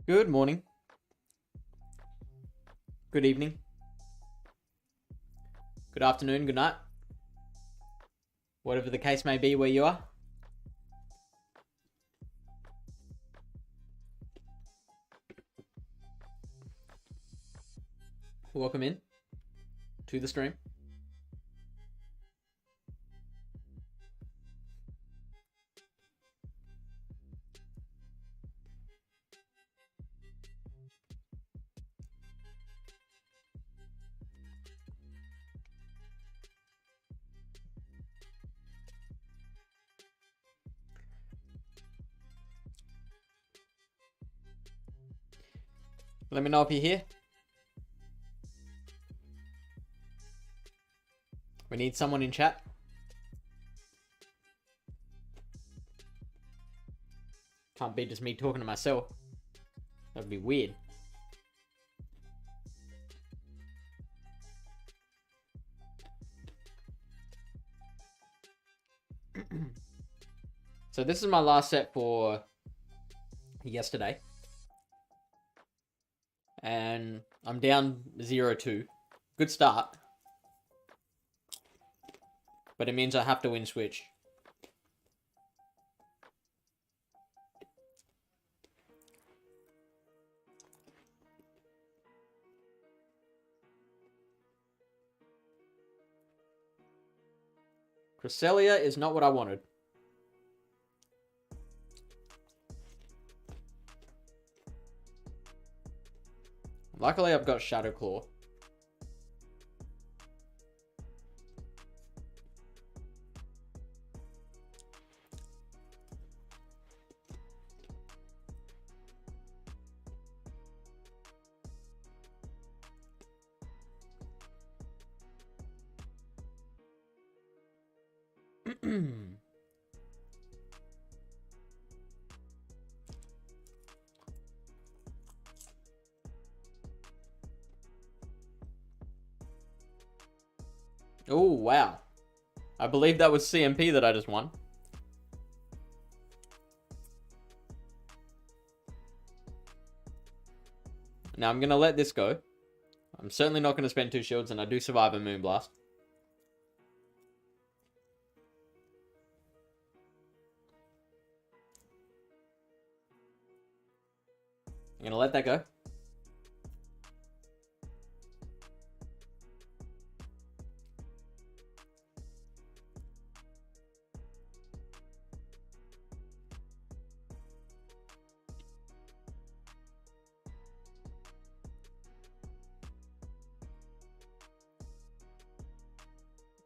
Good morning. Good evening. Good afternoon. Good night. whatever the case may be where you are. Welcome in to the stream. Let me know if you're here. We need someone in chat. Can't be just me talking to myself. That'd be weird. So this is my last set for yesterday. And I'm down 0-2. Good start. But it means I have to win Switch. Cresselia is not what I wanted. Luckily, I've got Shadow Claw. Oh, wow. I believe that was CMP that I just won. Now I'm going to let this go. I'm certainly not going to spend 2 shields, and I do survive a Moonblast. I'm going to let that go.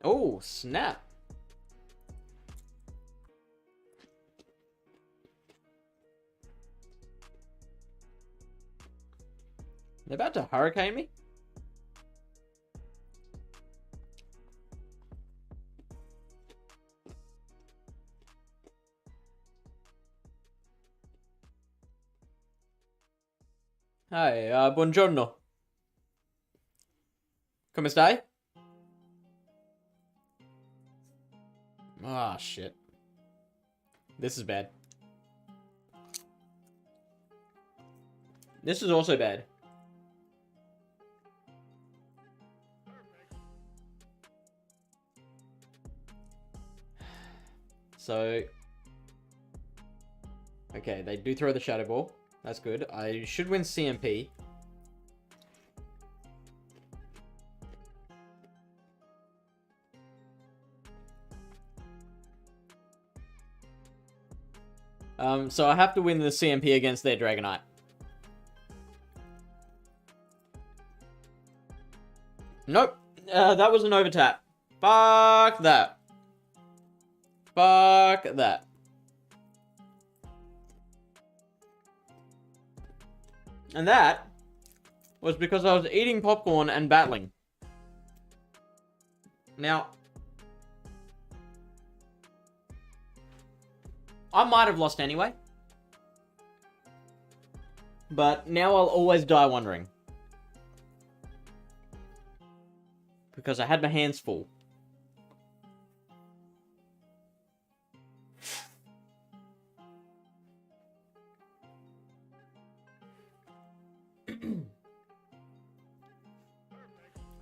Oh, snap. They're about to hurricane me? Hi, buongiorno. Come stai? Ah, shit. This is bad. This is also bad. So... okay, they do throw the Shadow Ball. That's good. I should win CMP. So I have to win the CMP against their Dragonite. Nope. That was an overtap. Fuck that. Fuck that. And that was because I was eating popcorn and battling. Now, I might have lost anyway. But now I'll always die wondering. Because I had my hands full.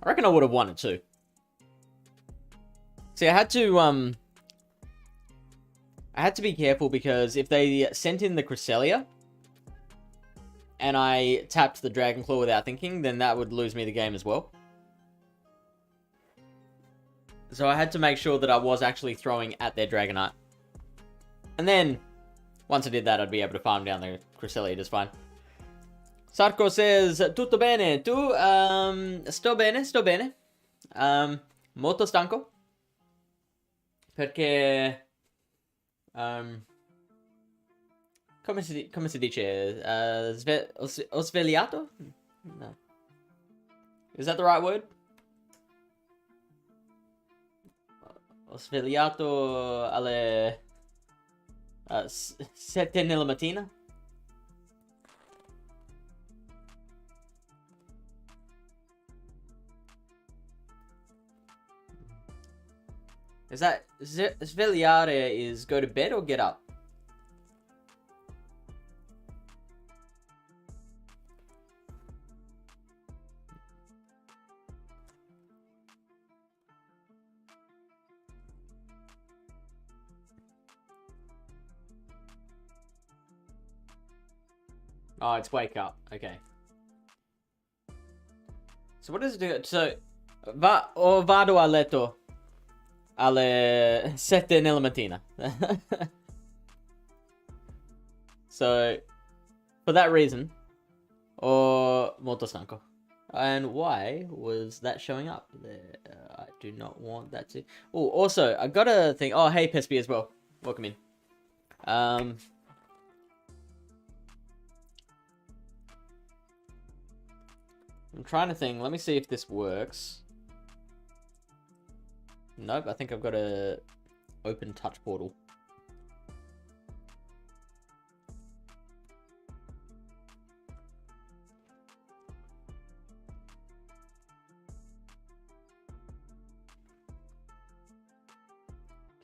I reckon I would have won it too. See, I had to I had to be careful because if they sent in the Cresselia and I tapped the Dragon Claw without thinking, then that would lose me the game as well. So I had to make sure that I was actually throwing at their Dragonite. And then, once I did that, I'd be able to farm down the Cresselia just fine. Sarko says, tutto bene, tu? Sto bene, sto bene. Molto stanco. Perché... come si dice? Ho svegliato? No. Is that the right word? Ho svegliato alle 7 nella mattina. Is that svegliare is go to bed or get up? Oh, it's wake up. Okay. So what does it do? So, vado a letto alle 7 nella mattina. So, for that reason, or molto stanco. And why was that showing up there? I do not want that to... Oh, also, I got a thing... Oh, hey, Pespi as well. Welcome in. I'm trying to think. Let me see if this works. Nope, I think I've got a open touch portal.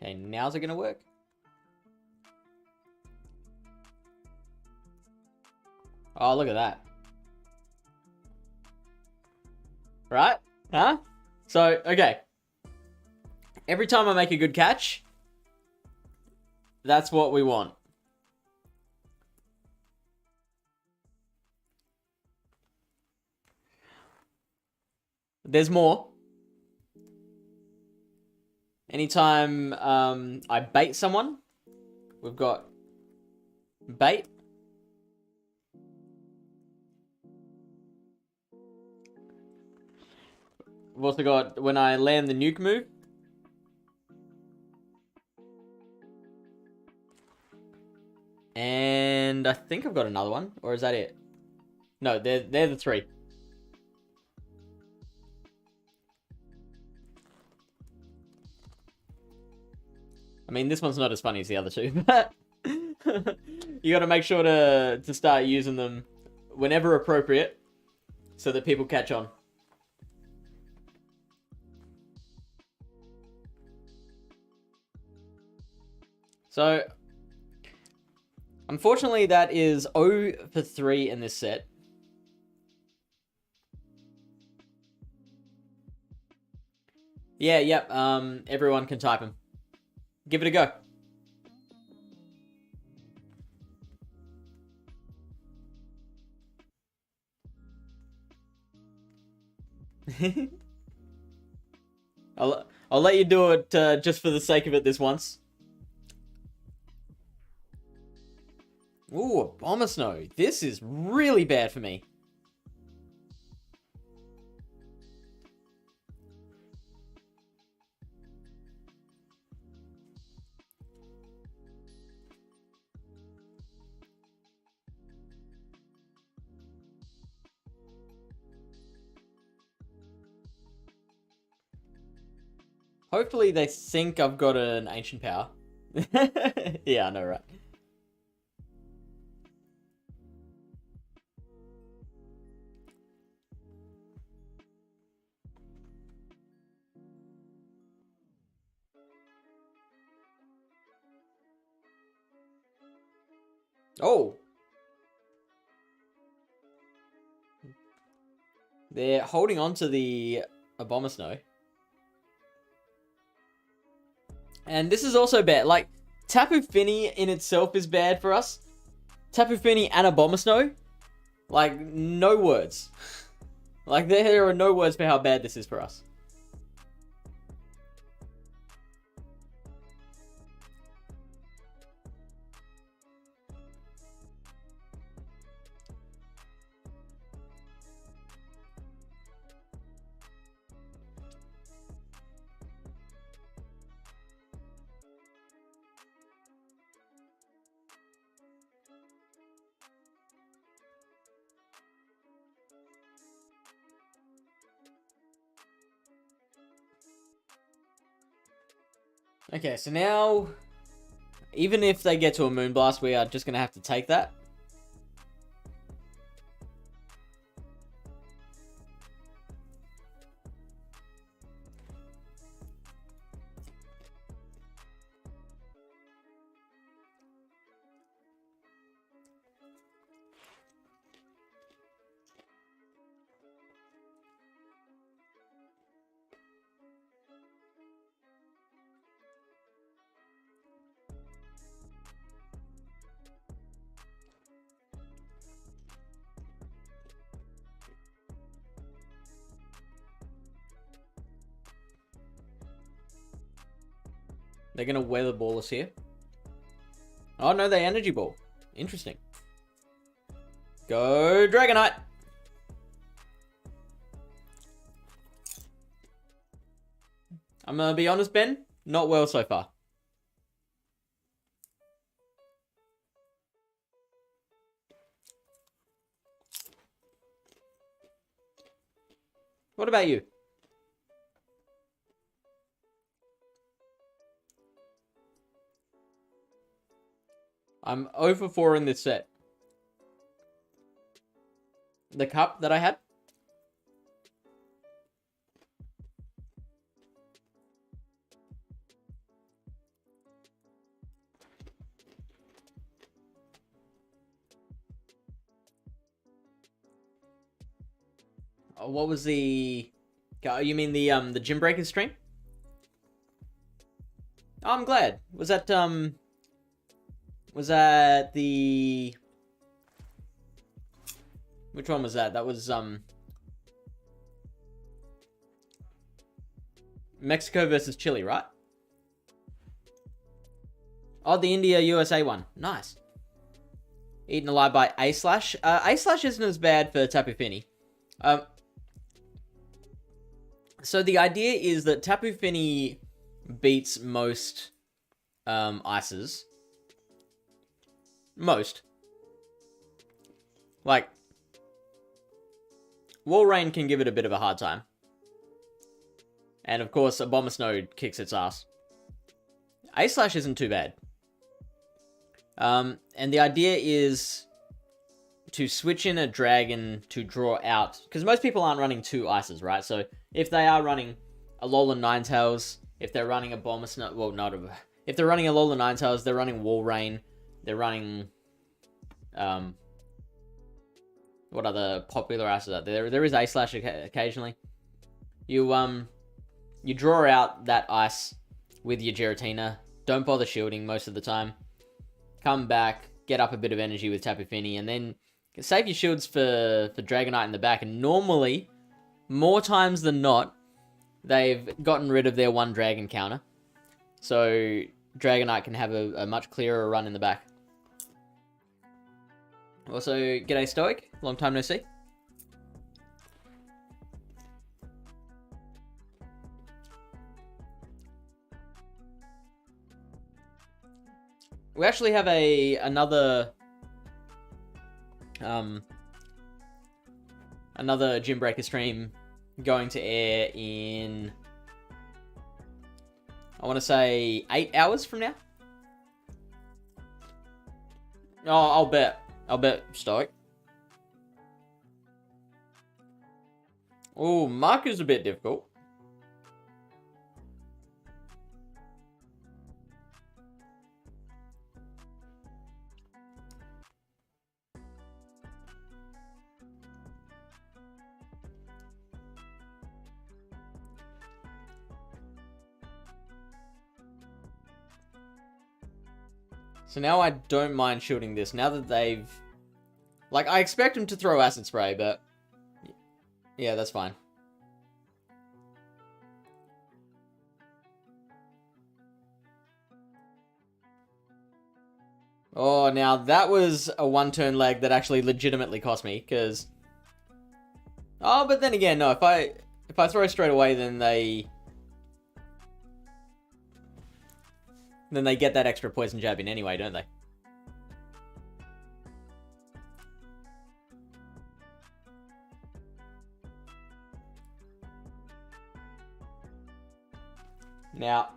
Okay, now's it gonna work? Oh, look at that. Right? Huh? So, okay. Every time I make a good catch, that's what we want. There's more. Anytime I bait someone, we've got bait. We've also got when I land the nuke move. And I think I've got another one, or is that it? No, they're the three. I mean, this one's not as funny as the other two, but you got to make sure to start using them whenever appropriate, so that people catch on. So, unfortunately, that is 0 for 3 in this set. Yeah, yep. Everyone can type them. Give it a go. I'll let you do it just for the sake of it this once. Ooh, a Bomber Snow. This is really bad for me. Hopefully they think I've got an Ancient Power. Yeah, I know, right? Oh! They're holding on to the Abomasnow. And this is also bad. Like, Tapu Fini in itself is bad for us. Tapu Fini and Abomasnow, like, no words. Like, there are no words for how bad this is for us. Okay, so now, even if they get to a Moonblast, we are just going to have to take that. They're going to Weather Ball us here. Oh, no, they Energy Ball. Interesting. Go Dragonite! I'm going to be honest, Ben. Not well so far. What about you? I'm 0 for 4 in this set. The cup that I had. Oh, what was the... You mean the Gym Breaker stream? Oh, I'm glad. Was that the... Which one was that? That was, Mexico versus Chile, right? Oh, the India-USA one. Nice. Eaten alive by A-Slash. A-Slash isn't as bad for Tapu Fini. So the idea is that Tapu Fini beats most ices. Most. Like, Walrein can give it a bit of a hard time. And of course, Abomasnow kicks its ass. A-Slash isn't too bad. And the idea is to switch in a dragon to draw out, because most people aren't running 2 ices, right? So if they are running Alolan Ninetales, if they're running a Abomasnow, well, not a, if they're running Alolan Ninetales, they're running Walrein, they're running, what other popular ices are there? There is A-Slash occasionally. You draw out that ice with your Giratina. Don't bother shielding most of the time. Come back, get up a bit of energy with Tapu Fini, and then save your shields for Dragonite in the back. And normally, more times than not, they've gotten rid of their 1 dragon counter. So Dragonite can have a much clearer run in the back. Also, g'day Stoic. Long time no see. We actually have another Gym Breaker stream going to air in, I want to say 8 hours from now. Oh, I'll bet Stoic. Oh, Mark is a bit difficult. So now I don't mind shielding this. Now that they've... Like, I expect them to throw acid spray, but... Yeah, that's fine. Oh, now that was a one-turn leg that actually legitimately cost me, because... Oh, but then again, no, if I throw straight away, then they get that extra poison jab in anyway, don't they? Now,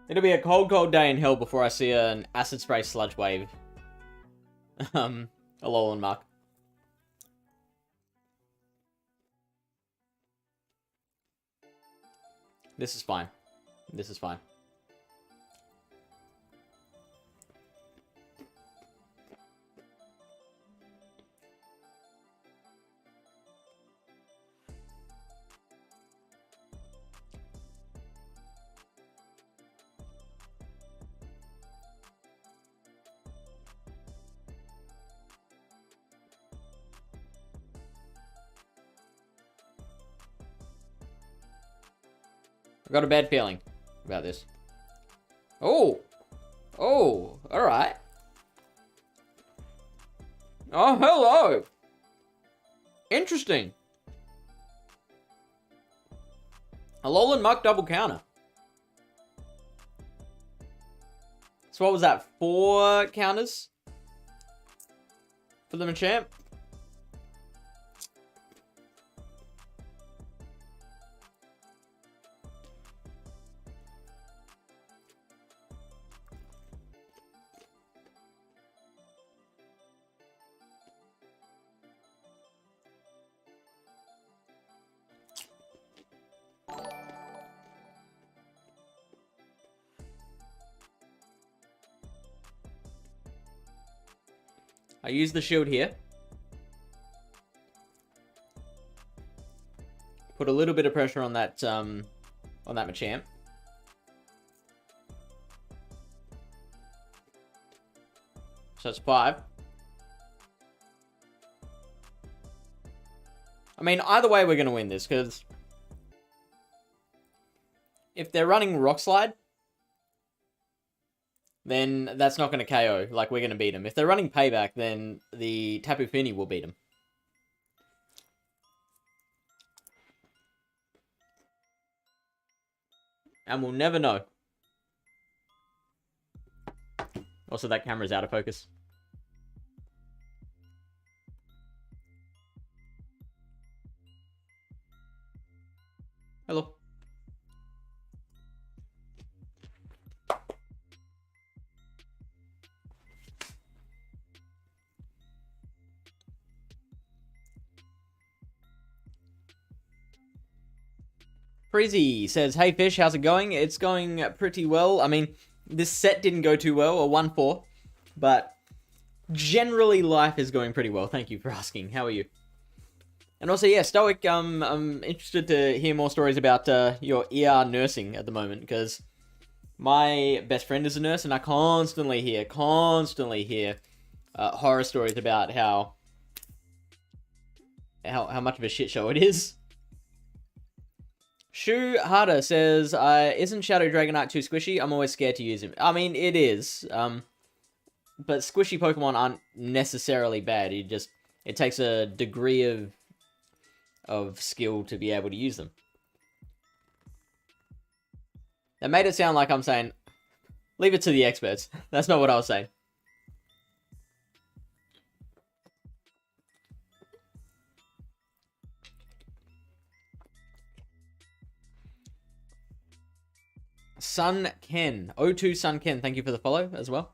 it'll be a cold, cold day in hell before I see an acid spray sludge wave. Alolan Mark. This is fine. This is fine. I've got a bad feeling about this. Oh! Oh! Alright. Oh, hello! Interesting. Alolan Muck double counter. So what was that? 4 counters? For the Machamp? I use the shield here. Put a little bit of pressure on that Machamp. So it's 5. I mean, either way, we're going to win this, because if they're running Rock Slide, then that's not going to KO. Like, we're going to beat them. If they're running Payback, then the Tapu Fini will beat them. And we'll never know. Also, that camera's out of focus. Hello. Freezy says, hey Fish, how's it going? It's going pretty well. I mean, this set didn't go too well, a 1-4, but generally life is going pretty well. Thank you for asking. How are you? And also, yeah, Stoic, I'm interested to hear more stories about your ER nursing at the moment, because my best friend is a nurse, and I constantly hear horror stories about how much of a shit show it is. Shu Harder says, isn't Shadow Dragonite too squishy? I'm always scared to use him. I mean, it is. But squishy Pokemon aren't necessarily bad. It takes a degree of skill to be able to use them. That made it sound like I'm saying, leave it to the experts. That's not what I was saying. Sun Ken. O2 Sun Ken, thank you for the follow as well.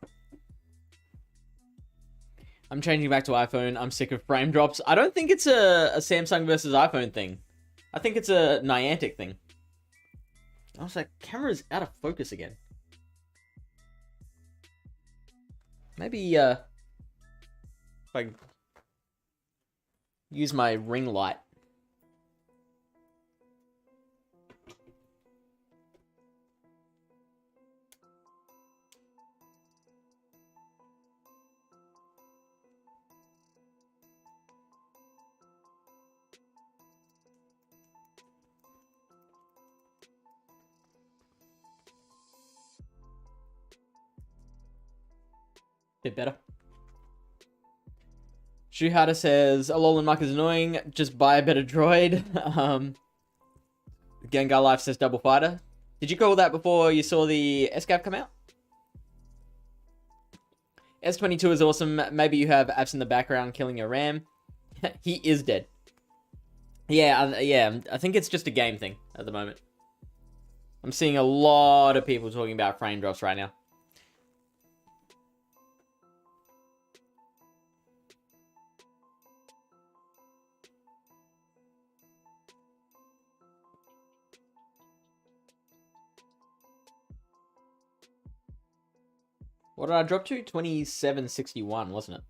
I'm changing back to iPhone. I'm sick of frame drops. I don't think it's a Samsung versus iPhone thing. I think it's a Niantic thing. I was like, camera's out of focus again. Maybe, if I use my ring light. Bit better. Shuhada says, Alolan Muck is annoying. Just buy a better droid. Gengar Life says Double Fighter. Did you call that before you saw the SCAV come out? S22 is awesome. Maybe you have apps in the background killing your RAM. He is dead. Yeah, I think it's just a game thing at the moment. I'm seeing a lot of people talking about frame drops right now. What did I drop to? 2761, wasn't it?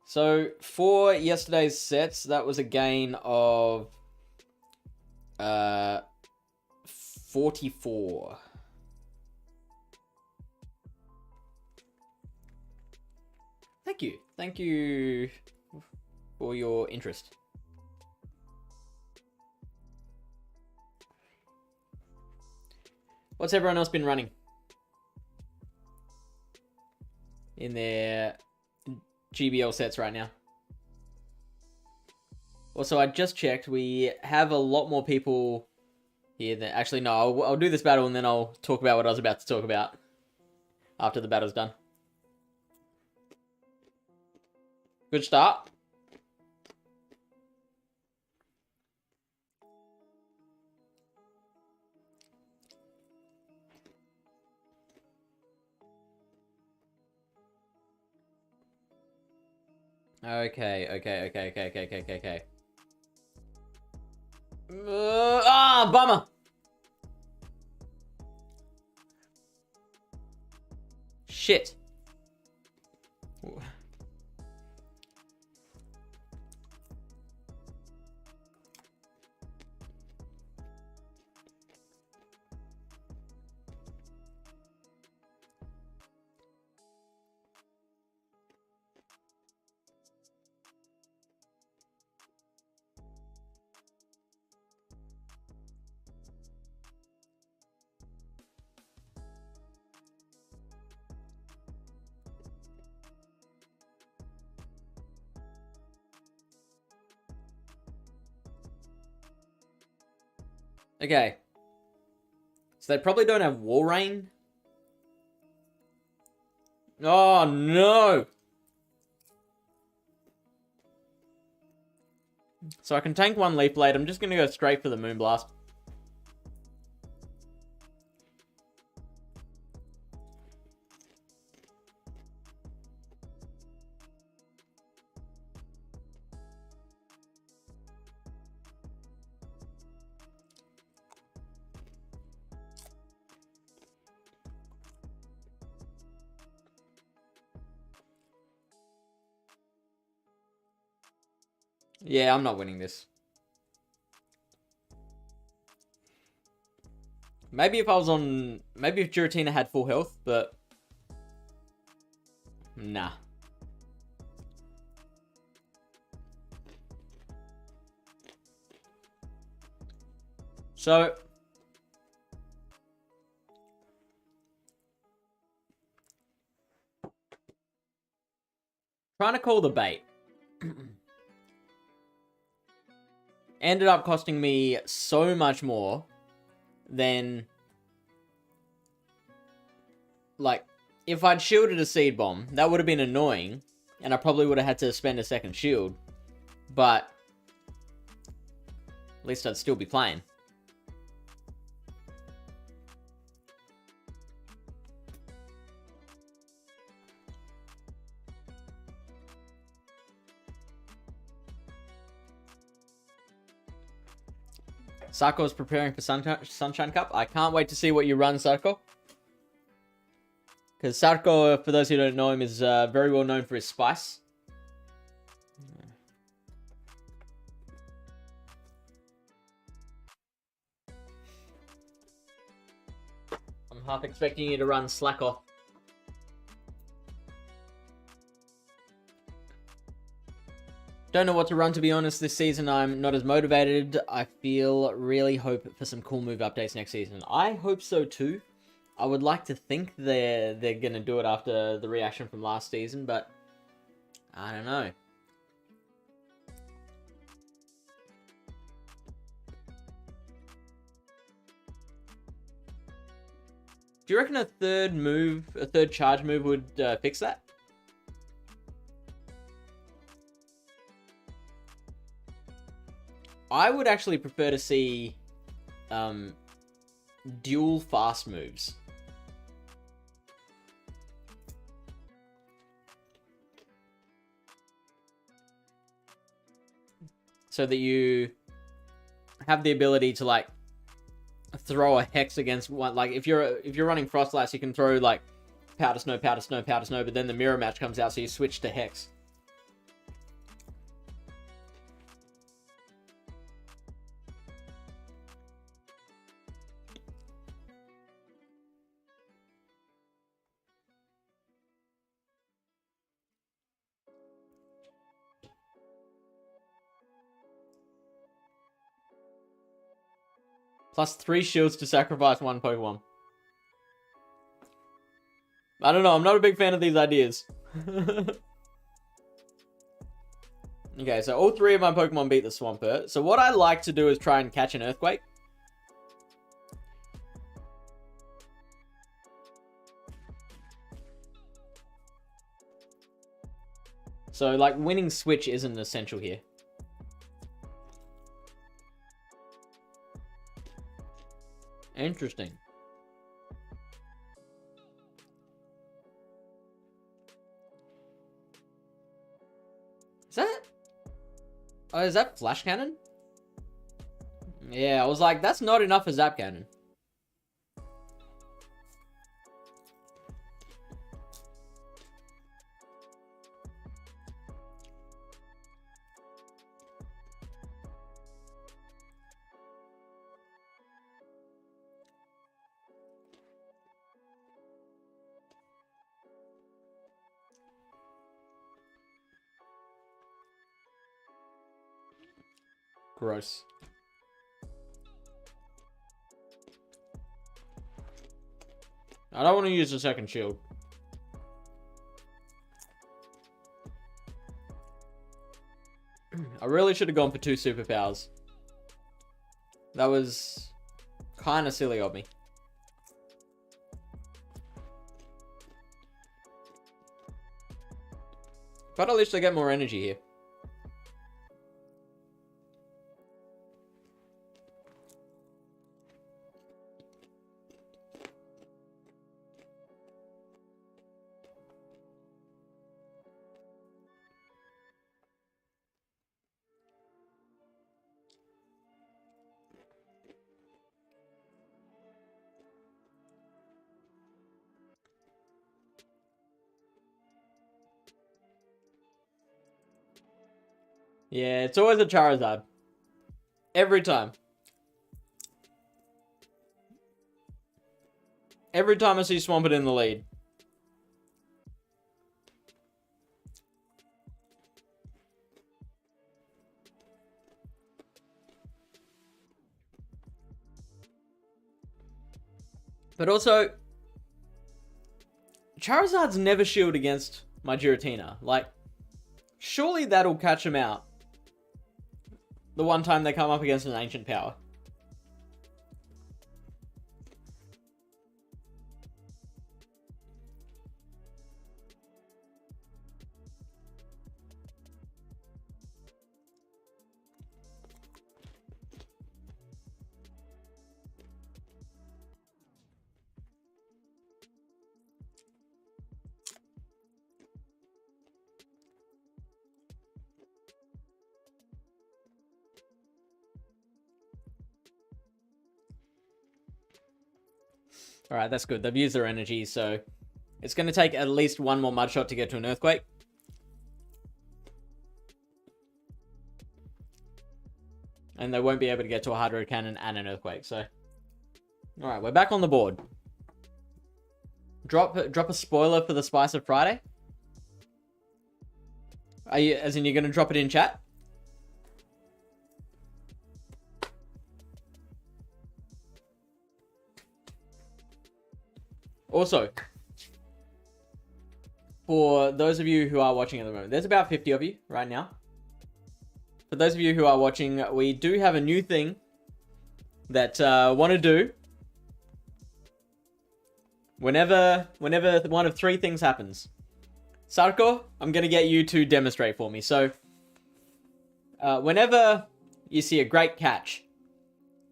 So, for yesterday's sets, that was a gain of 44. Thank you. Thank you for your interest. What's everyone else been running in their GBL sets right now? Also, I just checked. We have a lot more people here than... Actually, no. I'll do this battle and then I'll talk about what I was about to talk about after the battle's done. Good start. Okay. Bummer. Shit. Okay. So they probably don't have Wall Rain. Oh, no. So I can tank one Leaf Blade. I'm just going to go straight for the Moonblast. Yeah, I'm not winning this. Maybe if I was on... Maybe if Giratina had full health, but... Nah. So... Trying to call the bait. Ended up costing me so much more than... Like, if I'd shielded a Seed Bomb, that would have been annoying, and I probably would have had to spend a second shield, but at least I'd still be playing. Sarko's preparing for Sunshine Cup. I can't wait to see what you run, Sarko. Because Sarko, for those who don't know him, is very well known for his spice. I'm half expecting you to run Slacker. Don't know what to run, to be honest. This season, I'm not as motivated. I really hope for some cool move updates next season. I hope so, too. I would like to think they're going to do it after the reaction from last season, but I don't know. Do you reckon a third charge move would fix that? I would actually prefer to see dual fast moves. So that you have the ability to like throw a hex against one. Like if you're running Frostlass, you can throw like powder snow, powder snow, powder snow, but then the mirror match comes out, so you switch to hex. Plus 3 shields to sacrifice 1 Pokemon. I don't know, I'm not a big fan of these ideas. Okay, so all 3 of my Pokemon beat the Swampert. So what I like to do is try and catch an Earthquake. So, like, winning Switch isn't essential here. Interesting. Is that... Oh, is that Flash Cannon? Yeah, I was like, that's not enough for Zap Cannon. Gross. I don't want to use the second shield. I really should have gone for 2 superpowers. That was kind of silly of me. But at least I get more energy here. Yeah, it's always a Charizard. Every time. Every time I see Swampert in the lead. But also, Charizard's never shield against my Giratina. Like, surely that'll catch him out. The one time they come up against an ancient power. Alright, that's good. They've used their energy, so it's going to take at least one more Mud Shot to get to an Earthquake. And they won't be able to get to a Hydro Cannon and an Earthquake, so... Alright, we're back on the board. Drop a spoiler for the Spice of Friday? Are you, as in you're going to drop it in chat? Also, for those of you who are watching at the moment, there's about 50 of you right now. For those of you who are watching, we do have a new thing that want to do whenever one of three things happens. Sarko, I'm going to get you to demonstrate for me. So, whenever you see a great catch,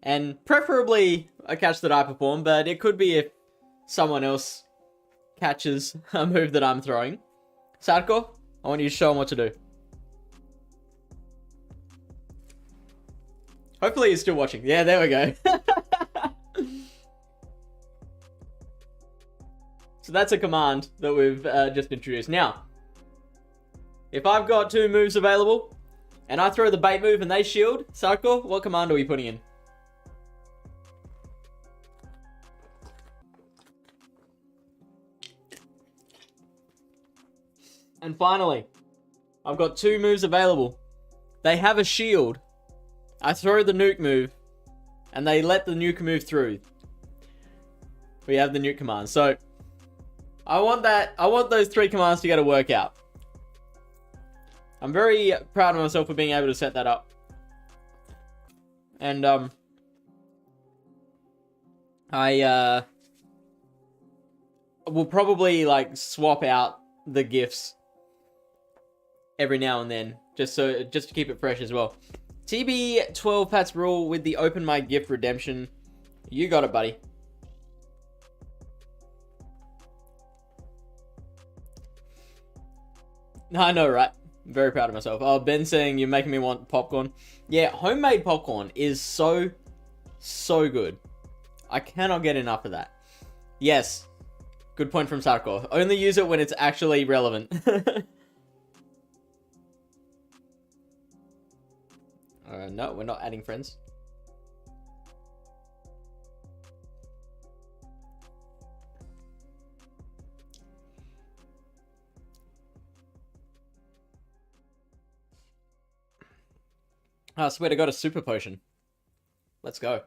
and preferably a catch that I perform, but it could be if someone else catches a move that I'm throwing. Sarko, I want you to show them what to do. Hopefully he's still watching. Yeah, there we go. So that's a command that we've just introduced. Now, if I've got two moves available, and I throw the bait move and they shield, Sarko, what command are we putting in? And finally, I've got two moves available. They have a shield. I throw the nuke move, and they let the nuke move through. We have the nuke command. So, I want those three commands to get a work out. I'm very proud of myself for being able to set that up. And, I will probably, like, swap out the GIFs every now and then, just to keep it fresh as well. TB12 Pats Rule with the Open My Gift redemption. You got it, buddy. I know, right? I'm very proud of myself. Oh, Ben saying you're making me want popcorn. Yeah, homemade popcorn is so good. I cannot get enough of that. Yes. Good point from Sarko. Only use it when it's actually relevant. No, we're not adding friends. I swear to God, a super potion. Let's go.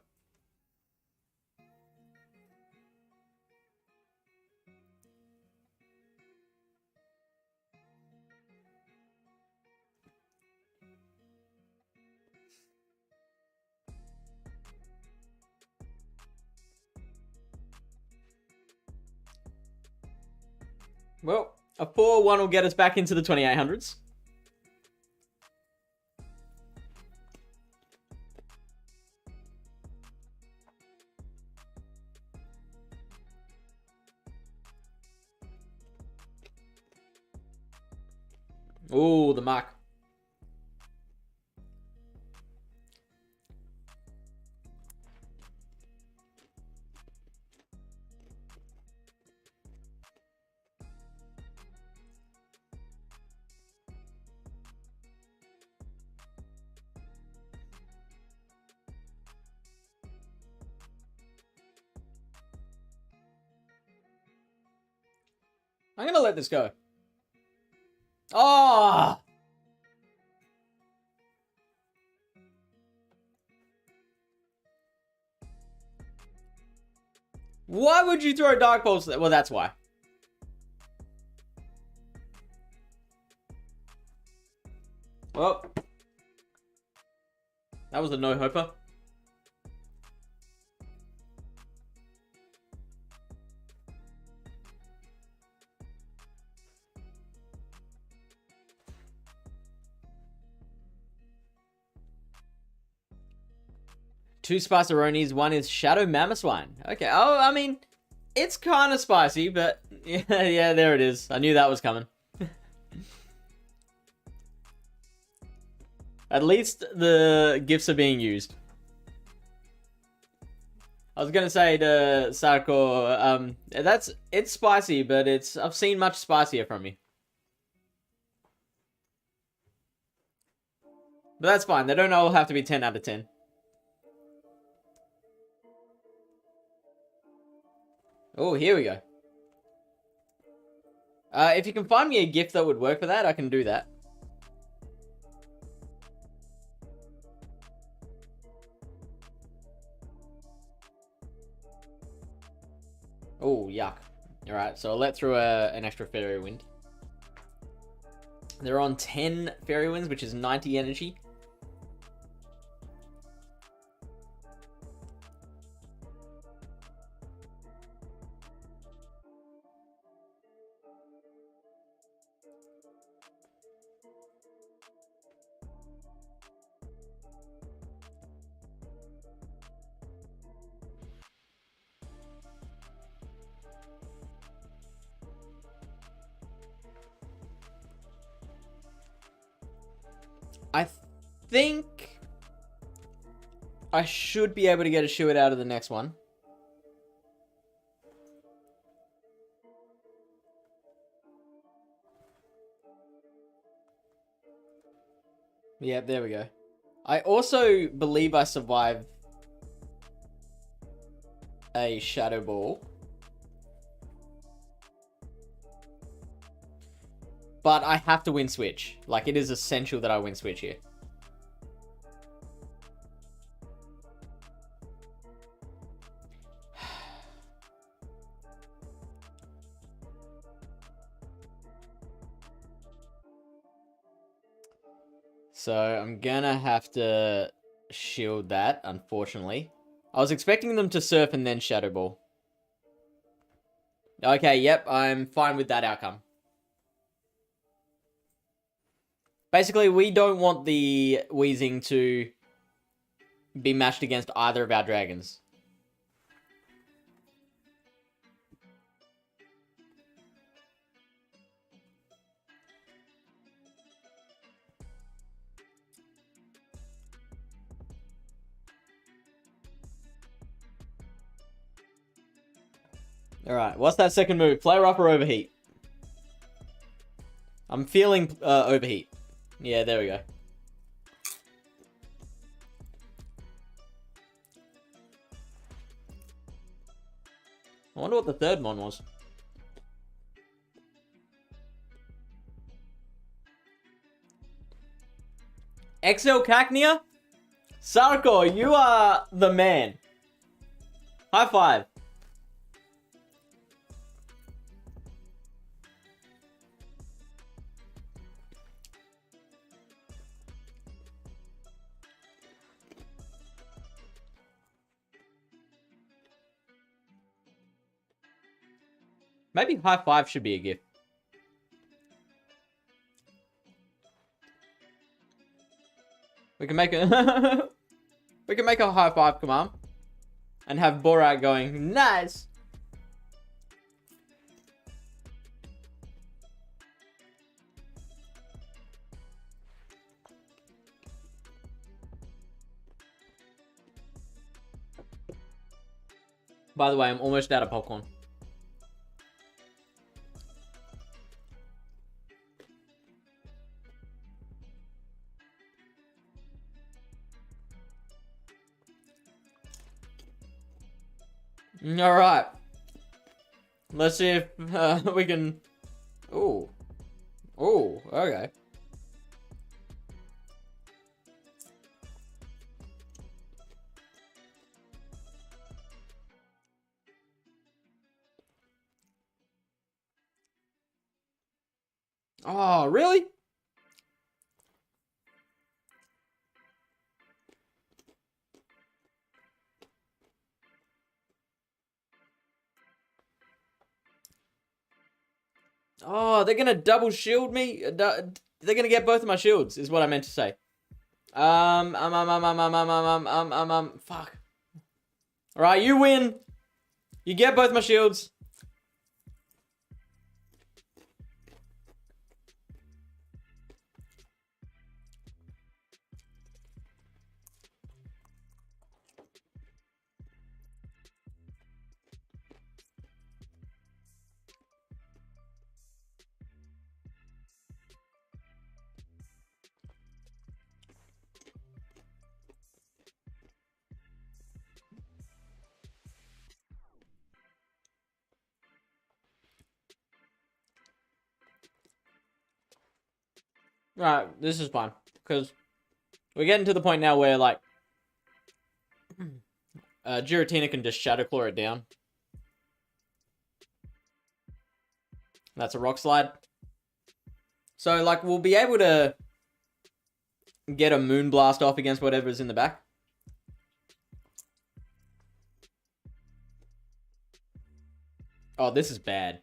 Well, a 4-1 will get us back into the 2800s. Ooh, the mark. I'm gonna let this go. Oh! Why would you throw Dark Pulse? Well, that's why. Well, that was a no-hoper. Two Spiceronis, one is Shadow Mammothswine. Okay, oh, I mean, it's kind of spicy, but yeah, there it is. I knew that was coming. At least the gifts are being used. I was gonna say to Sarko, it's spicy, but I've seen much spicier from you. But that's fine. They don't all have to be 10 out of 10. Oh, here we go. If you can find me a gift that would work for that, I can do that. Oh, yuck. Alright, so I'll let through an extra Fairy Wind. They're on 10 Fairy Winds, which is 90 energy. I think I should be able to get a Shoot out of the next one. Yeah, there we go. I also believe I survived a Shadow Ball. But I have to win Switch. Like, it is essential that I win Switch here. So, I'm gonna have to shield that, unfortunately. I was expecting them to Surf and then Shadow Ball. Okay, yep, I'm fine with that outcome. Basically, we don't want the Weezing to be matched against either of our dragons. Alright, what's that second move? Flare up or overheat? I'm feeling overheat. Yeah, there we go. I wonder what the third mon was. XL Cacnea? Sarko, you are the man. High five. Maybe high five should be a gift. We can make a we can make a high five command and have Borat going nice. By the way, I'm almost out of popcorn. All right. Let's see if we can. Ooh. Ooh. Okay. Oh, really? Oh, they're gonna double shield me? They're gonna get both of my shields, is what I meant to say. Fuck. Alright, you win. You get both my shields. Alright, this is fine. Because we're getting to the point now where, like, Giratina can just Shadow Claw it down. That's a rock slide. So, like, we'll be able to get a moon blast off against whatever's in the back. Oh, this is bad.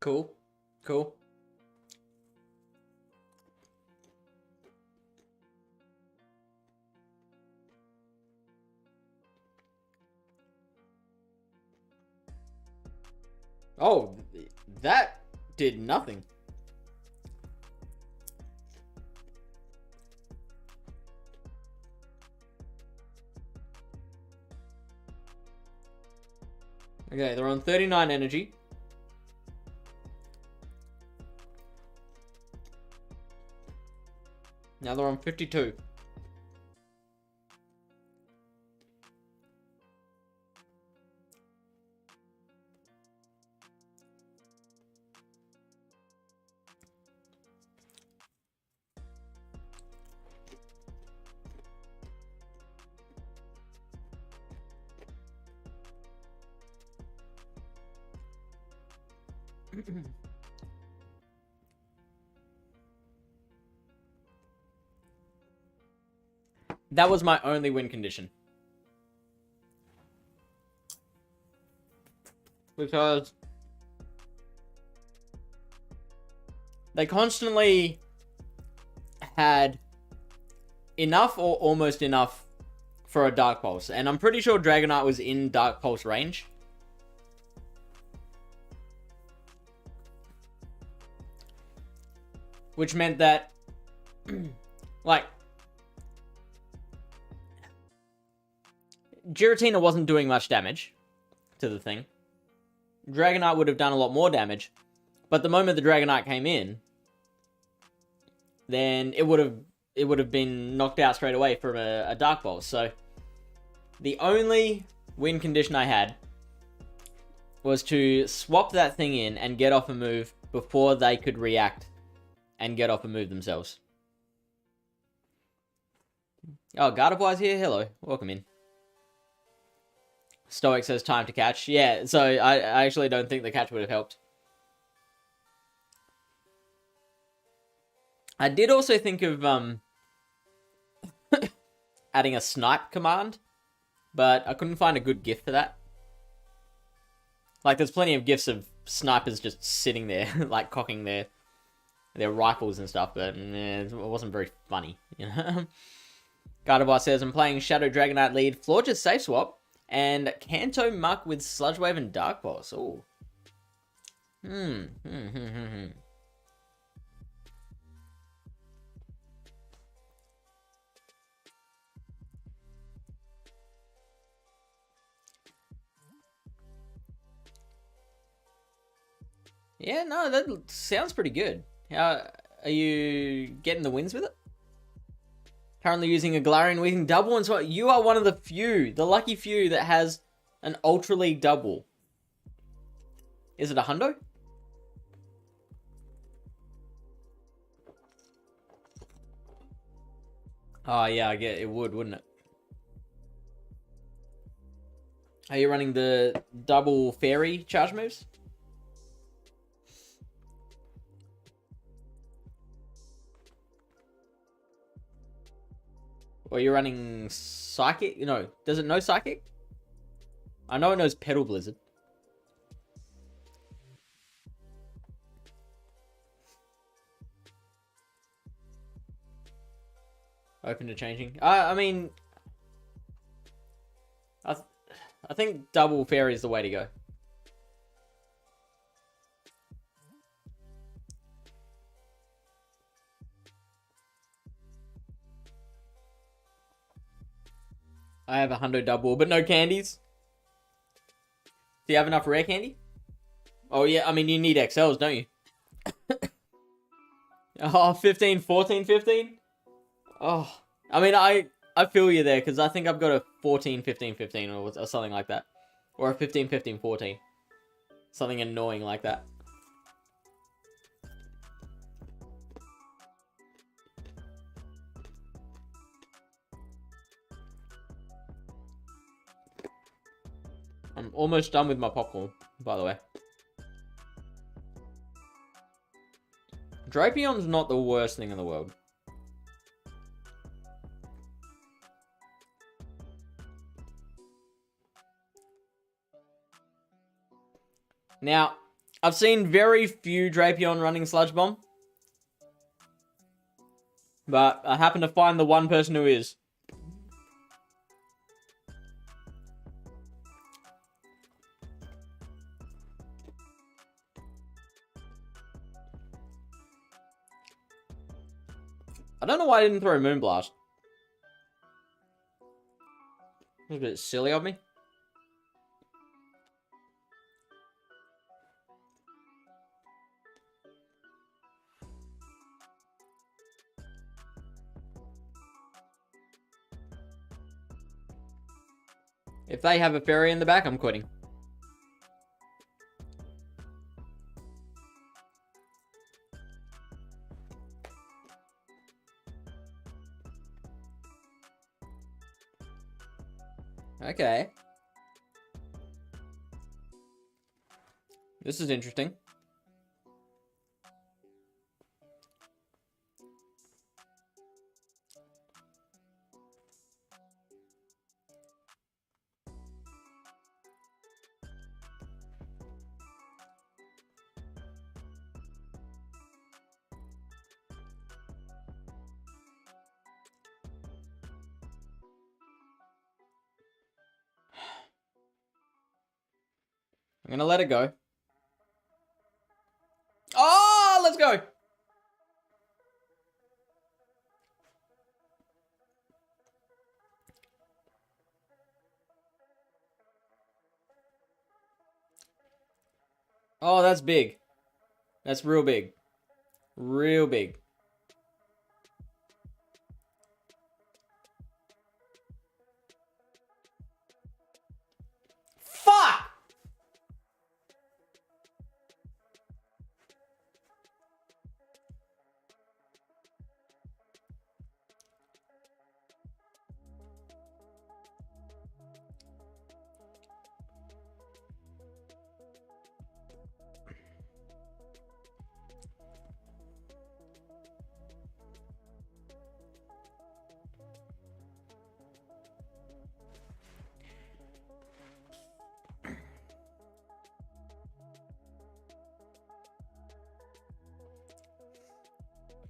Cool. Cool. Oh, that did nothing. Okay, they're on 39 energy. Now they're on 52. That was my only win condition. Because they constantly had enough or almost enough for a Dark Pulse. And I'm pretty sure Dragonite was in Dark Pulse range. Which meant that, like, Giratina wasn't doing much damage to the thing. Dragonite would have done a lot more damage. But the moment the Dragonite came in, then it would have been knocked out straight away from a Dark Pulse. So the only win condition I had was to swap that thing in and get off a move before they could react and get off a move themselves. Oh, Gardevoir's here. Hello. Welcome in. Stoic says time to catch. Yeah, so I actually don't think the catch would have helped. I did also think of adding a snipe command, but I couldn't find a good GIF for that. Like, there's plenty of GIFs of snipers just sitting there, like, cocking their rifles and stuff, but it wasn't very funny, you know? Gardevoir says, I'm playing Shadow Dragonite lead, Florges safe swap, and Kanto Muck with Sludge Wave and Dark Pulse. Ooh. Yeah, no, that sounds pretty good. How are you getting the wins with it? Currently using a Galarian Weaving double, and so you are one of the few, the lucky few, that has an Ultra League double. Is it a hundo? Oh yeah, I get it would, wouldn't it? Are you running the double fairy charge moves? Or you're running Psychic? No, does it know Psychic? I know it knows Petal Blizzard. Open to changing. I mean, I think double fairy is the way to go. I have a hundo double, but no candies. Do you have enough rare candy? Oh, yeah. I mean, you need XLs, don't you? Oh, 15, 14, 15? Oh. I mean, I feel you there, because I think I've got a 14, 15, 15, or something like that. Or a 15, 15, 14. Something annoying like that. I'm almost done with my popcorn, by the way. Drapion's not the worst thing in the world. Now, I've seen very few Drapion running Sludge Bomb. But I happen to find the one person who is. I don't know why I didn't throw Moonblast. It was a bit silly of me. If they have a fairy in the back, I'm quitting. Okay. This is interesting. I'm gonna let it go. Oh, let's go! Oh, that's big. That's real big. Real big. Fuck!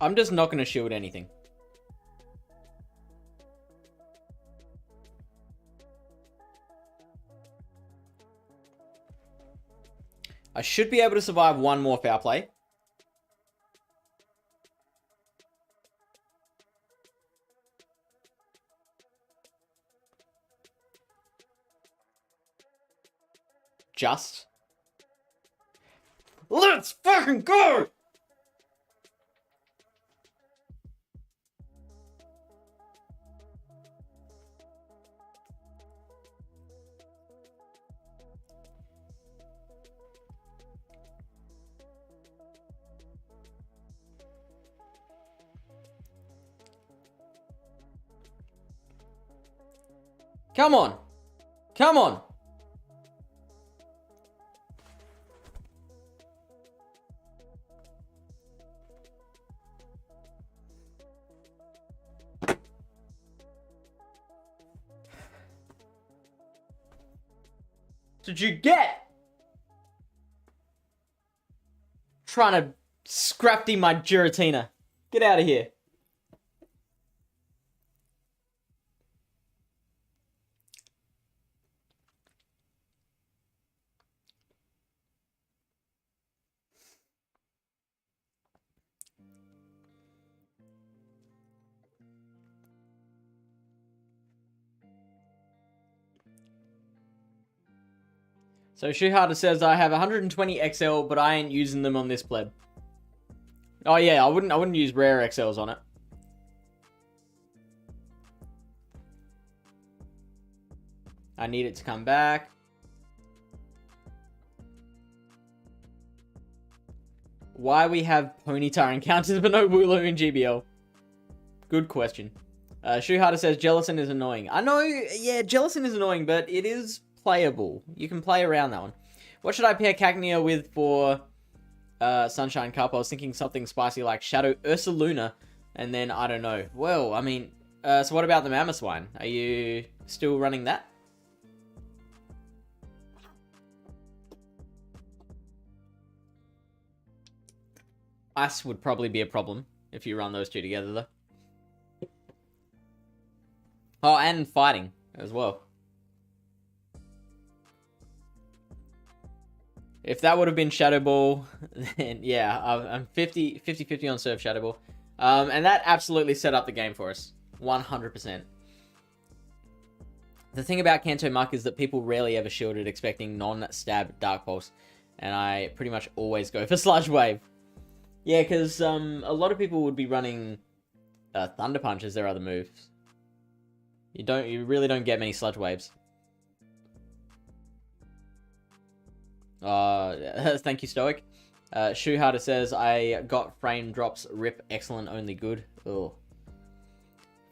I'm just not gonna shield anything. I should be able to survive one more foul play. Just. Let's fucking go! Come on. Come on. Did you get? Trying to scrapty my Giratina. Get out of here. So ShoeHarder says I have 120 XL, but I ain't using them on this pleb. Oh yeah, I wouldn't use rare XLs on it. I need it to come back. Why we have Ponyta encounters but no Wooloo in GBL? Good question. ShoeHarder says Jellison is annoying. I know, yeah, Jellison is annoying, but it is playable. You can play around that one. What should I pair Cagnia with for Sunshine Cup? I was thinking something spicy like Shadow Ursaluna, and then, I don't know. Well, I mean, so what about the Mammothswine? Are you still running that? Ice would probably be a problem if you run those two together, though. Oh, and fighting as well. If that would have been Shadow Ball, then yeah, I'm 50-50 on Surf Shadow Ball. And that absolutely set up the game for us. 100%. The thing about Kanto Muck is that people rarely ever shield it expecting non-stab Dark Pulse. And I pretty much always go for Sludge Wave. Yeah, because a lot of people would be running Thunder Punch as their other moves. You really don't get many Sludge Waves. Thank you, Stoic. ShoeHarder says, I got frame drops, rip, excellent, only good. Ugh.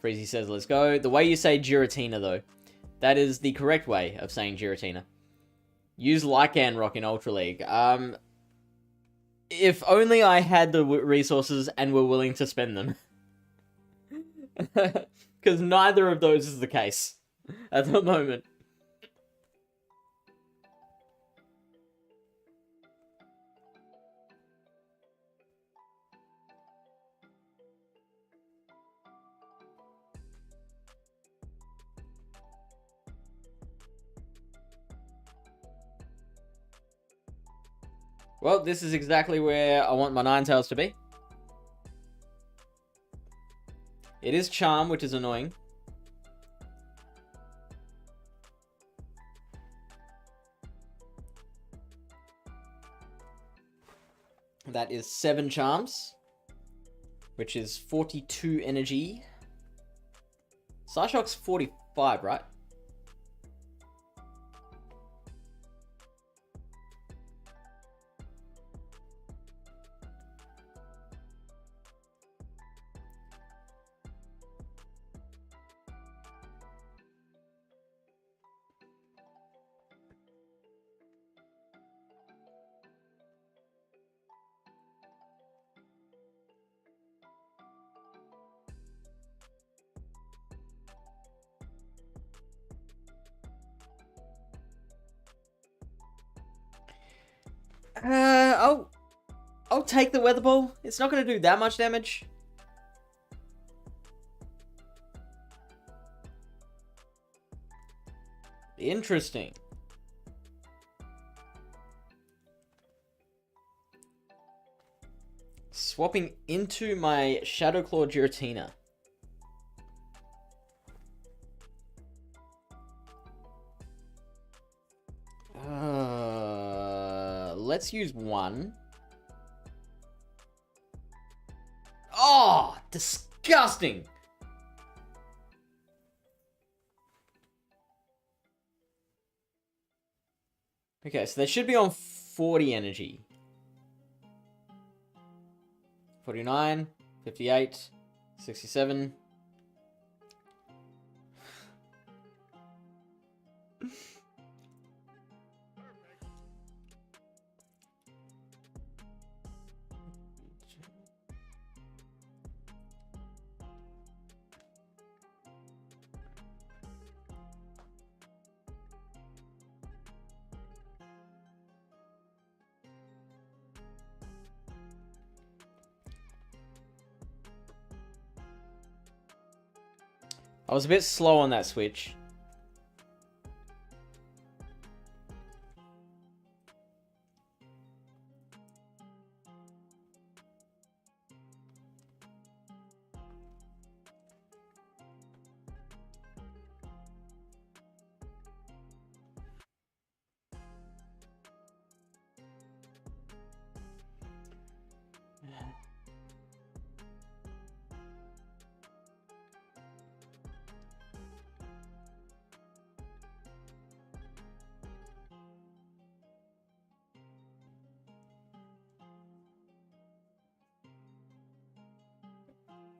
Freezy says, let's go. The way you say Giratina, though, that is the correct way of saying Giratina. Use Lycanroc in Ultra League. If only I had the resources and were willing to spend them. Because neither of those is the case at the moment. Well, this is exactly where I want my Ninetales to be. It is Charm, which is annoying. That is 7 Charms, which is 42 energy. Psyshock's 45, right? I'll take the Weather Ball. It's not going to do that much damage. Interesting. Swapping into my Shadow Claw Giratina. Let's use one. Oh, disgusting. Okay, so they should be on 40 energy. 49, 58, 67. I was a bit slow on that switch.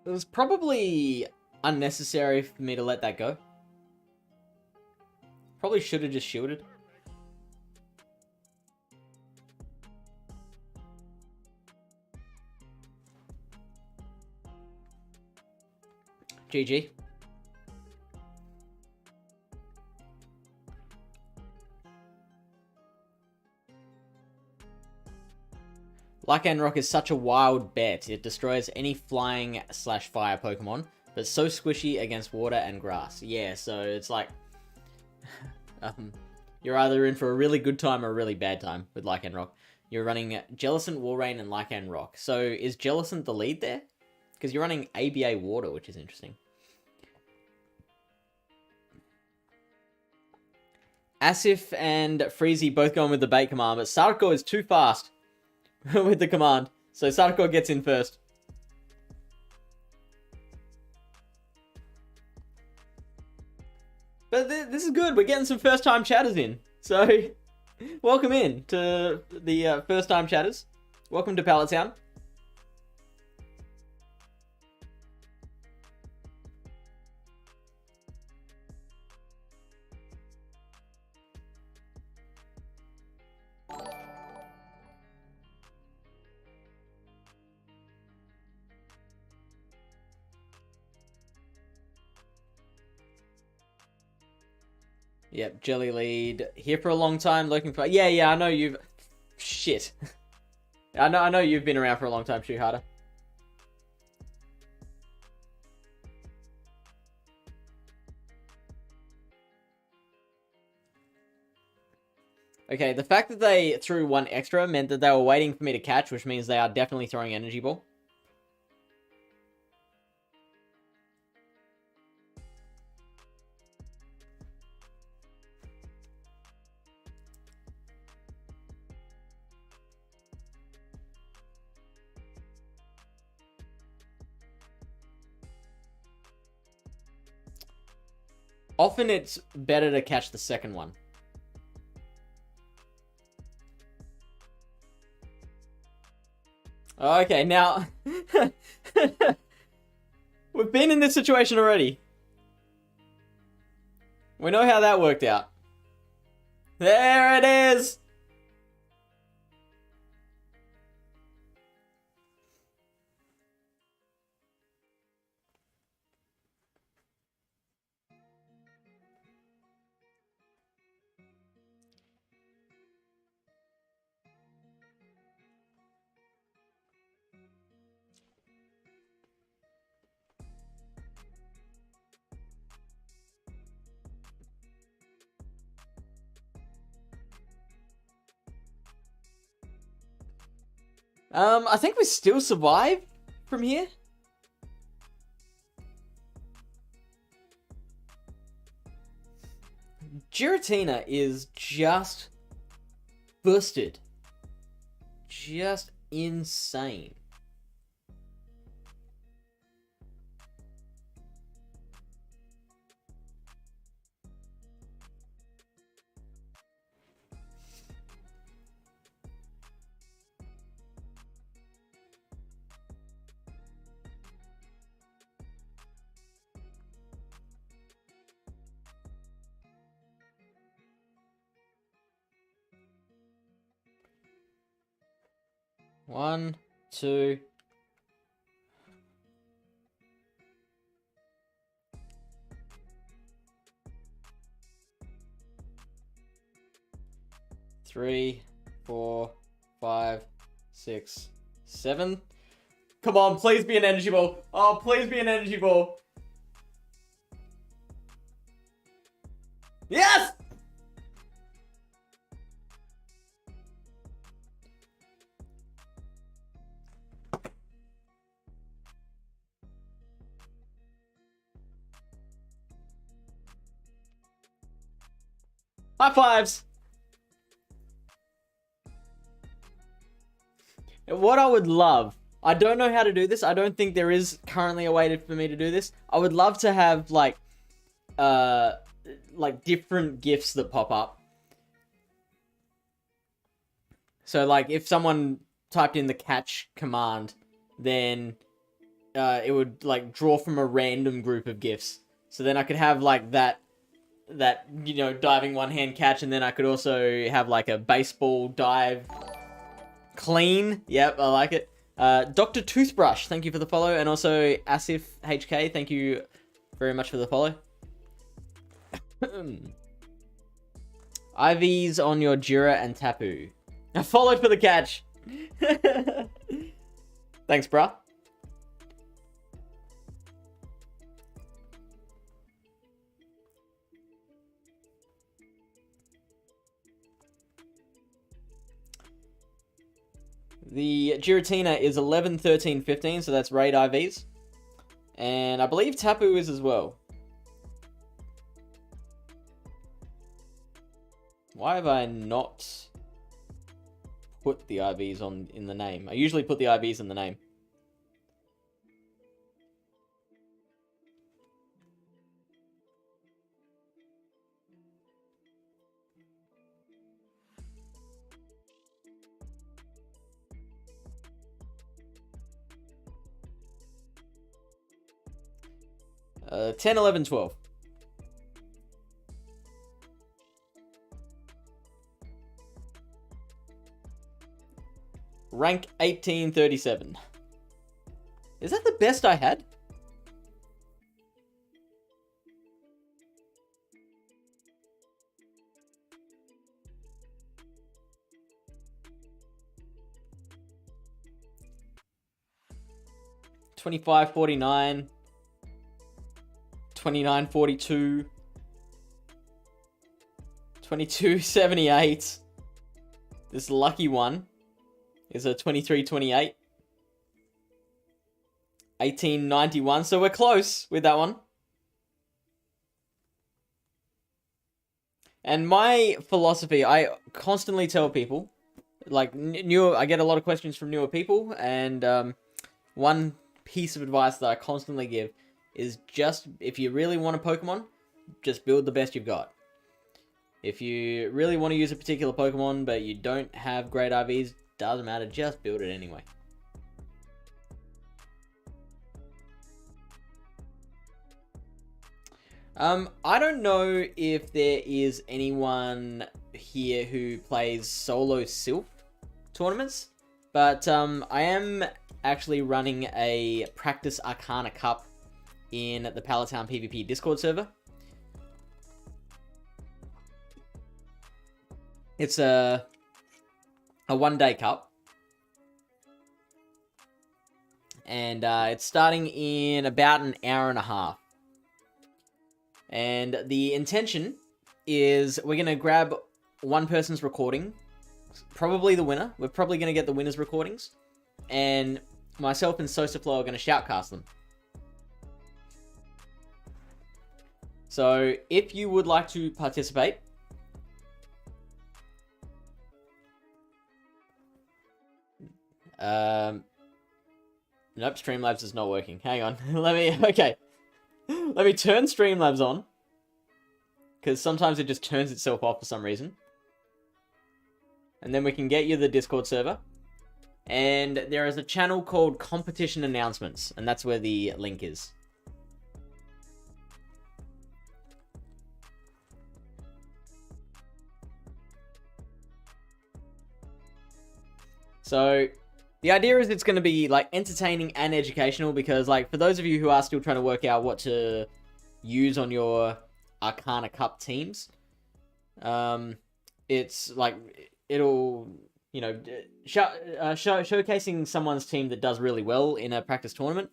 It was probably unnecessary for me to let that go. Probably should have just shielded. GG. Lycan Rock is such a wild bet. It destroys any flying/fire Pokemon, but so squishy against water and grass. Yeah, so it's like... you're either in for a really good time or a really bad time with Lycan Rock. You're running Jellicent, Walrein, and Lycan Rock. So is Jellicent the lead there? Because you're running ABA Water, which is interesting. Asif and Freezy both going with the bait command, but Sarko is too fast with the command. So Sarko gets in first. But this is good. We're getting some first-time chatters in. So, welcome in to the first-time chatters. Welcome to Pallet Town. Yep, Jelly Lead here for a long time, looking for... Yeah, I know you've... Shit. I know you've been around for a long time, Shuhata. Okay, the fact that they threw one extra meant that they were waiting for me to catch, which means they are definitely throwing Energy Ball. Often it's better to catch the second one. Okay, now... We've been in this situation already. We know how that worked out. There it is! I think we still survive from here. Giratina is just boosted. Just insane. One, two. Three, 4, 5, 6, 7. Come on, please be an energy ball. Oh, please be an energy ball. Yes! High fives! What I would love, I don't know how to do this. I don't think there is currently a way for me to do this. I would love to have like different gifts that pop up. So like if someone typed in the catch command, then it would like draw from a random group of gifts. So then I could have like that you know, diving one hand catch, and then I could also have like a baseball dive clean. Yep, I like it. Dr. Toothbrush, thank you for the follow, and also Asif HK, thank you very much for the follow. IVs on your Jira and Tapu. I followed for the catch. Thanks, bruh. The Giratina is 11, 13, 15, so that's raid IVs. And I believe Tapu is as well. Why have I not put the IVs in the name? I usually put the IVs in the name. Uh, 10, 11, 12. Rank 1837. Is that the best I had? $25.49. $29.42. $22.78. This lucky one is a $23.28. $18.91. So we're close with that one. And my philosophy, I constantly tell people, like, I get a lot of questions from newer people, and one piece of advice that I constantly give is just, if you really want a Pokemon, just build the best you've got. If you really want to use a particular Pokemon, but you don't have great IVs, doesn't matter, just build it anyway. I don't know if there is anyone here who plays solo Silph tournaments, but I am actually running a Practice Arcana Cup in the Pallet Town PvP Discord server. It's a one-day cup, and it's starting in about an hour and a half. And the intention is we're going to grab one person's recording, probably the winner. We're probably going to get the winner's recordings, and myself and Sosaflow are going to shoutcast them. So if you would like to participate, nope, Streamlabs is not working. Hang on. Let me turn Streamlabs on, because sometimes it just turns itself off for some reason. And then we can get you the Discord server. And there is a channel called Competition Announcements, and that's where the link is. So the idea is it's going to be like entertaining and educational, because like for those of you who are still trying to work out what to use on your Arcana Cup teams, it's like it'll, you know, showcasing someone's team that does really well in a practice tournament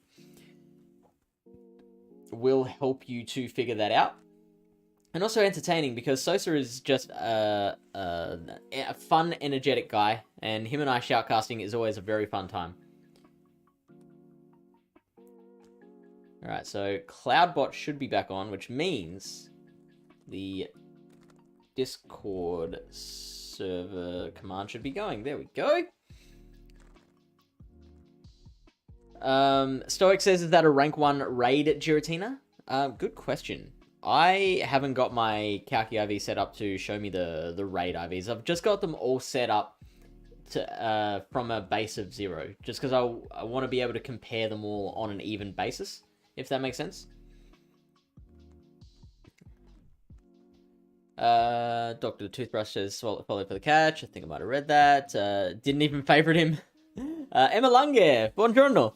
will help you to figure that out. And also entertaining, because Sosa is just a fun, energetic guy, and him and I shoutcasting is always a very fun time. Alright, so Cloudbot should be back on, which means the Discord server command should be going. There we go. Stoic says, is that a rank 1 raid Giratina? Good question. I haven't got my Kalki IV set up to show me the raid IVs. I've just got them all set up from a base of 0, just because I want to be able to compare them all on an even basis, if that makes sense. Dr. the Toothbrush says follow for the catch. I think I might have read that. Didn't even favorite him. Emma Lange, buongiorno.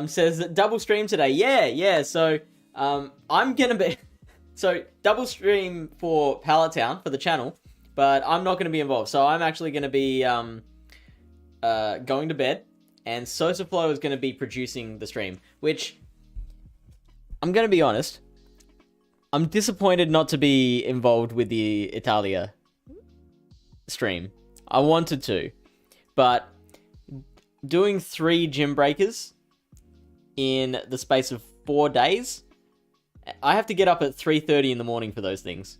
Says double stream today. Yeah. So I'm gonna be double stream for Pallet Town for the channel, but I'm not gonna be involved. So I'm actually gonna be going to bed, and Sosaflow is gonna be producing the stream. Which I'm gonna be honest, I'm disappointed not to be involved with the Italia stream. I wanted to, but doing 3 gym breakers in the space of 4 days, I have to get up at 3:30 in the morning for those things.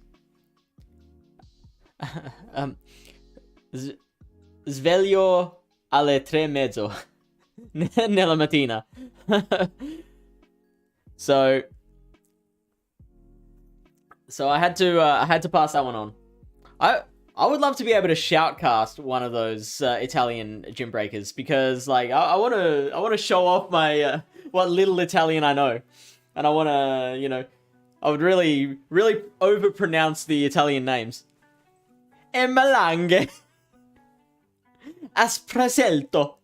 Sveglio alle 3:30 nella mattina. So I had to pass that one on. I would love to be able to shoutcast one of those Italian gym breakers, because like I want to show off my what little Italian I know, and I want to, I would really overpronounce the Italian names. Emelange, Aspraselto,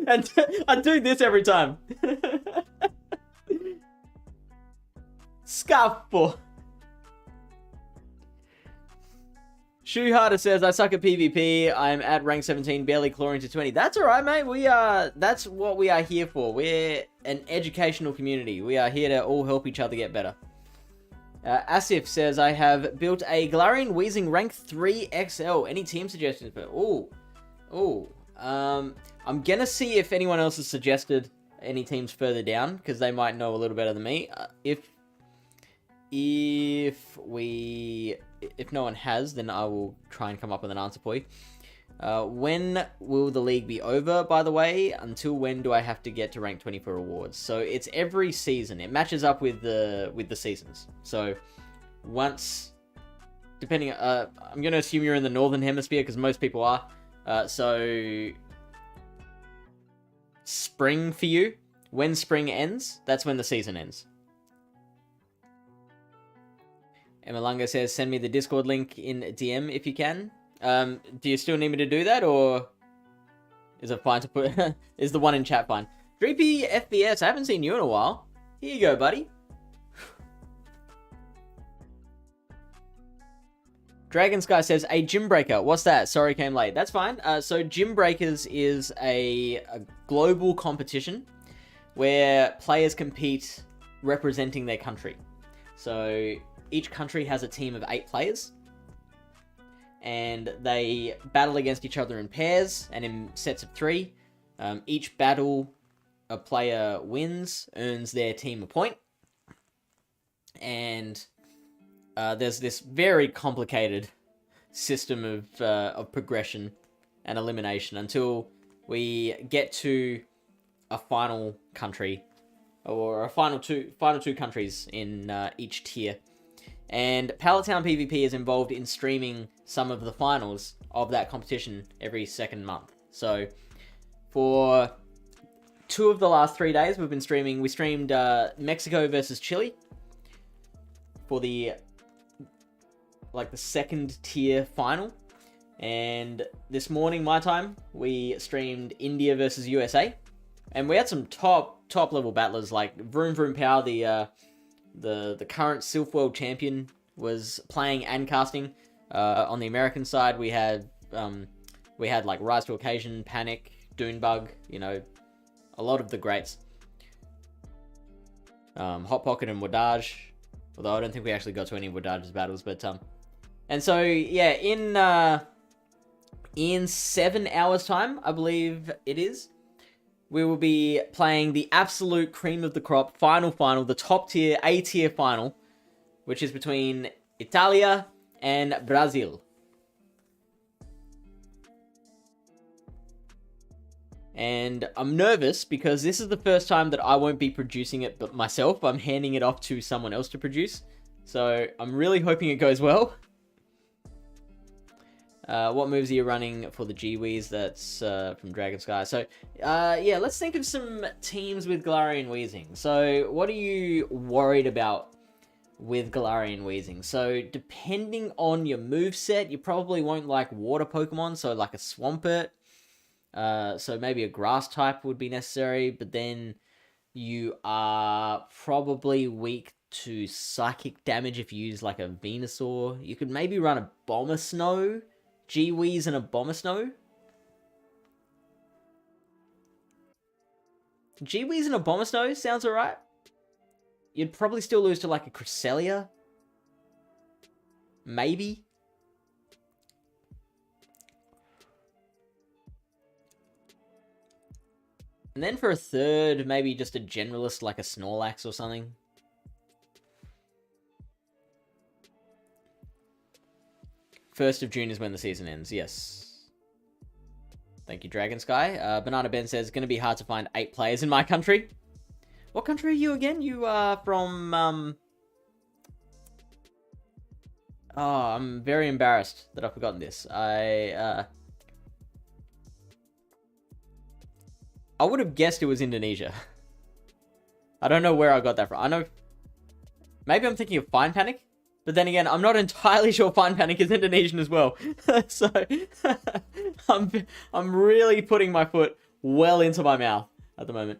and I do this every time. Scappo. Shoeharder says, I suck at PvP. I'm at rank 17, barely clawing to 20. That's alright, mate. That's what we are here for. We're an educational community. We are here to all help each other get better. Asif says, I have built a Galarian Weezing rank 3 XL. Any team suggestions? I'm gonna see if anyone else has suggested any teams further down, because they might know a little better than me. If no one has, then I will try and come up with an answer for you. When will the league be over, by the way? Until when do I have to get to rank 20 for rewards? So it's every season. It matches up with the seasons. So once, depending, I'm going to assume you're in the Northern Hemisphere, because most people are. So spring for you. When spring ends, that's when the season ends. Emalanga says, send me the Discord link in DM if you can. Do you still need me to do that, or is it fine to put... is the one in chat fine? 3P FPS, I haven't seen you in a while. Here you go, buddy. Dragon Sky says, a gym breaker. What's that? Sorry, came late. That's fine. So Gym Breakers is a global competition where players compete representing their country. So each country has a team of 8 players, and they battle against each other in pairs and in sets of 3. Each battle a player wins, earns their team a point, and there's this very complicated system of progression and elimination until we get to a final country, or a final two countries in each tier. And Pallet Town PvP is involved in streaming some of the finals of that competition every second month. So for 2 of the last 3 days we've been streaming. We streamed Mexico versus Chile for the second tier final. And this morning, my time, we streamed India versus USA. And we had some top level battlers, like Vroom Vroom Power, the current Silph World Champion, was playing and casting. On the American side, we had like Rise to Occasion, Panic, Dunebug, a lot of the greats. Hot Pocket and Wadaj, although I don't think we actually got to any of Wadaj's battles, but and so yeah, in 7 hours time, I believe it is, we will be playing the absolute cream of the crop final, the top tier, A tier final, which is between Italia and Brazil. And I'm nervous because this is the first time that I won't be producing it but myself. I'm handing it off to someone else to produce. So I'm really hoping it goes well. What moves are you running for the GWeez? That's from Dragon Sky. So, yeah, let's think of some teams with Galarian Weezing. So, what are you worried about with Galarian Weezing? So, depending on your moveset, you probably won't like water Pokemon, so like a Swampert. So maybe a grass type would be necessary, but then you are probably weak to psychic damage if you use like a Venusaur. You could maybe run a Bombersnow, GWeez and a Bombersnow. GWeez and a Bombersnow sounds alright. You'd probably still lose to like a Cresselia. Maybe. And then for a third, maybe just a generalist like a Snorlax or something. First of June is when the season ends, yes. Thank you, Dragon Sky. Banana Ben says, going to be hard to find 8 players in my country. What country are you again? You are from, Oh, I'm very embarrassed that I've forgotten this. I would have guessed it was Indonesia. I don't know where I got that from. I know... Maybe I'm thinking of Fine Panic? But then again, I'm not entirely sure Fine Panic is Indonesian as well. So, I'm really putting my foot well into my mouth at the moment.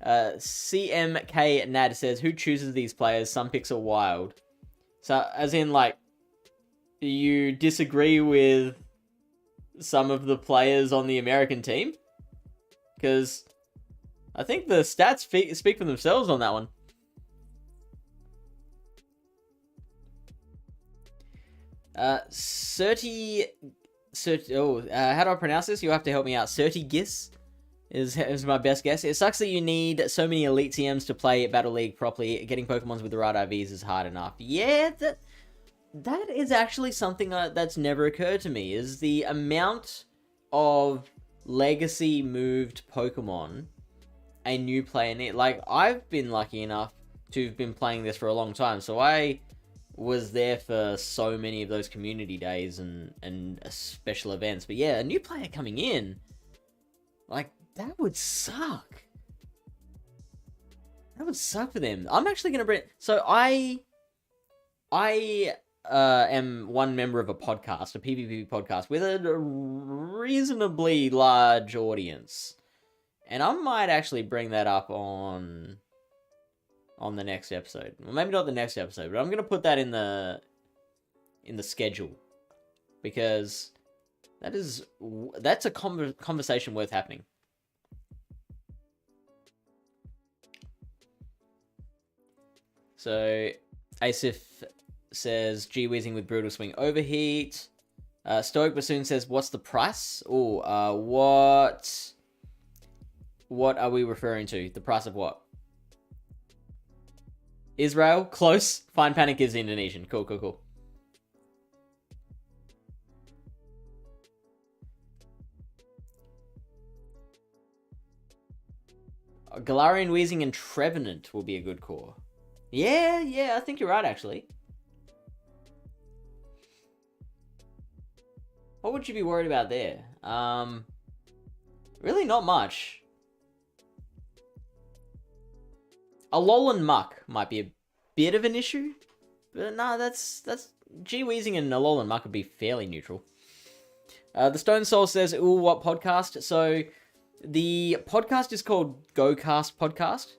CMK Nad says, who chooses these players? Some picks are wild. So, as in, like, you disagree with some of the players on the American team? Because I think the stats speak for themselves on that one. How do I pronounce this? You'll have to help me out. Certigis is my best guess. It sucks that you need so many Elite TMs to play Battle League properly. Getting Pokemons with the right IVs is hard enough. Yeah, that is actually something that's never occurred to me, is the amount of legacy moved Pokemon a new player need. Like, I've been lucky enough to have been playing this for a long time, so I was there for so many of those community days and special events. But yeah, a new player coming in, like, that would suck. That would suck for them. I'm actually gonna bring... So I am one member of a podcast, a PvP podcast, with a reasonably large audience. And I might actually bring that up on the next episode. Well, maybe not the next episode, but I'm going to put that in the schedule. Because that's a conversation worth happening. So, Asif says, G-Weezing with Brutal Swing Overheat. Stoic Bassoon says, what's the price? Oh, what are we referring to? The price of what? Israel? Close. Fine Panic is Indonesian. Cool. Galarian Weezing and Trevenant will be a good core. Yeah, I think you're right, actually. What would you be worried about there? Really not much. Alolan Muck might be a bit of an issue. But nah, that's G-Weezing and Alolan Muck would be fairly neutral. The Stone Soul says, ooh, what podcast? So, the podcast is called GoCast Podcast.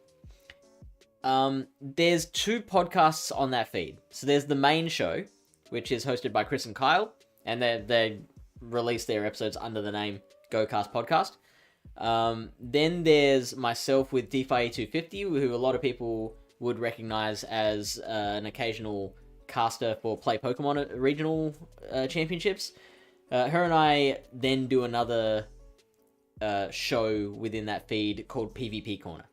There's 2 podcasts on that feed. So there's the main show, which is hosted by Chris and Kyle, and they release their episodes under the name GoCast Podcast. Then there's myself with DeFi 250, who a lot of people would recognize as an occasional caster for Play Pokemon regional championships. Her and I then do another show within that feed called PvP Corner.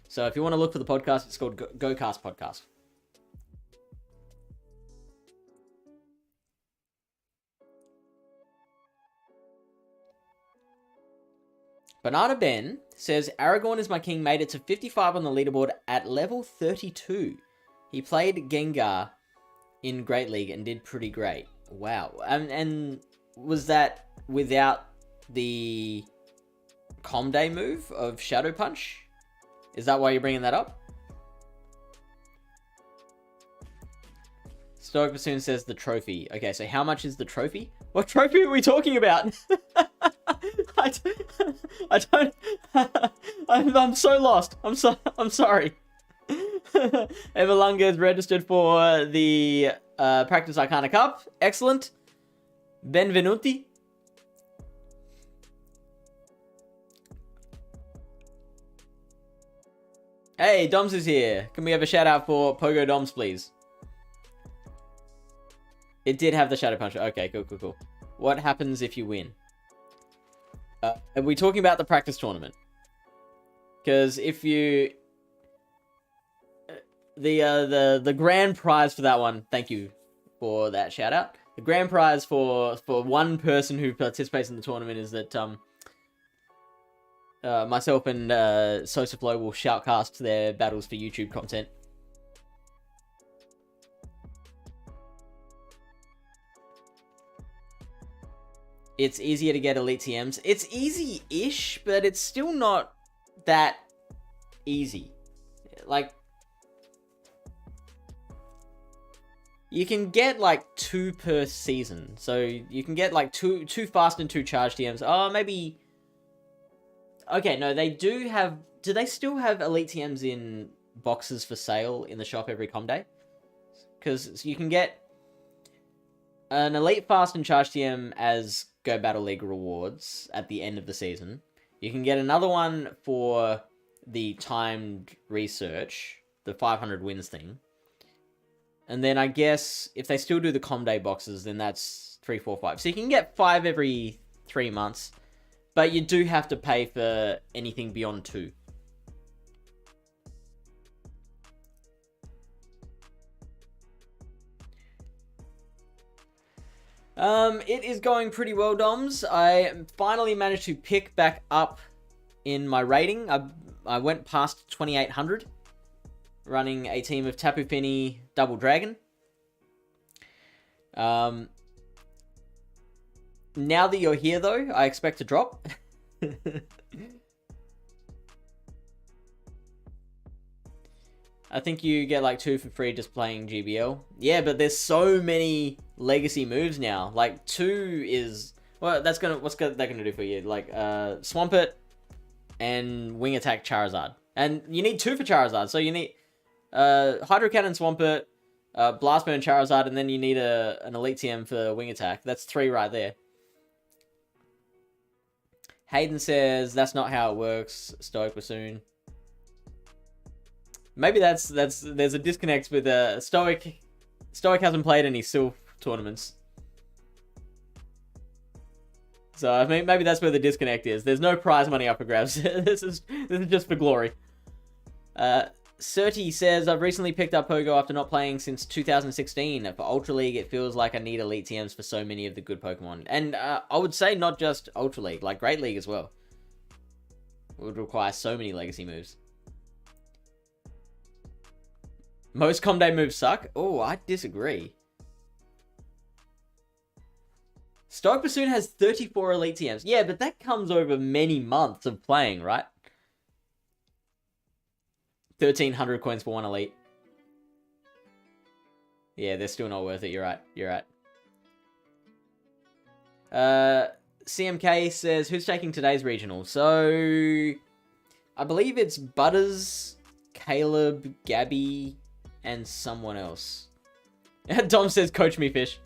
So if you want to look for the podcast, it's called GoCast Podcast. Banana Ben says, Aragorn is my king, made it to 55 on the leaderboard at level 32. He played Gengar in Great League and did pretty great. Wow. And was that without the Comday move of Shadow Punch? Is that why you're bringing that up? Stoic Bassoon says the trophy. Okay, so how much is the trophy? What trophy are we talking about? I don't. I'm so lost. I'm sorry. Everlunga is registered for the Practice Arcana Cup. Excellent. Benvenuti. Hey, Doms is here. Can we have a shout out for Pogo Doms, please? It did have the Shadow Punch. Okay, cool. What happens if you win? Are we talking about the practice tournament? Because if you... The grand prize for that one, thank you for that shout out. The grand prize for one person who participates in the tournament is that myself and Sosaflow will shoutcast their battles for YouTube content. It's easier to get elite TMs. It's easy-ish, but it's still not that easy. Like, you can get like 2 per season. So you can get like two fast and 2 charge TMs. Oh, maybe... Okay, no, they do have... Do they still have elite TMs in boxes for sale in the shop every com day? Because you can get an elite fast and charge TM as Go Battle League rewards at the end of the season. You can get another one for the timed research, the 500 wins thing. And then I guess if they still do the com day boxes, then that's 3, 4, 5. So you can get 5 every 3 months. But you do have to pay for anything beyond 2. It is going pretty well, Doms. I finally managed to pick back up in my rating. I went past 2800, running a team of Tapu Fini Double Dragon. Now that you're here, though, I expect to drop. I think you get like 2 for free just playing GBL. Yeah, but there's so many legacy moves now. Like 2 is... Well, what's that gonna do for you? Like, Swampert and Wing Attack Charizard. And you need 2 for Charizard, so you need Hydro Cannon Swampert, Blast Burn Charizard, and then you need an Elite TM for Wing Attack. That's 3 right there. Hayden says, that's not how it works, Stoic Bassoon. Maybe there's a disconnect with Stoic. Stoic hasn't played any Silph tournaments. So I mean, maybe that's where the disconnect is. There's no prize money up for grabs. This is just for glory. Certi says, I've recently picked up Pogo after not playing since 2016. For Ultra League, it feels like I need Elite TMs for so many of the good Pokemon. And I would say not just Ultra League, like Great League as well. It would require so many legacy moves. Most com day moves suck? Oh, I disagree. Stoic Bassoon has 34 Elite TMs. Yeah, but that comes over many months of playing, right? 1,300 coins for 1 Elite. Yeah, they're still not worth it. You're right. You're right. CMK says, who's taking today's regional? So, I believe it's Butters, Caleb, Gabby, and someone else. Dom says, coach me, Fish.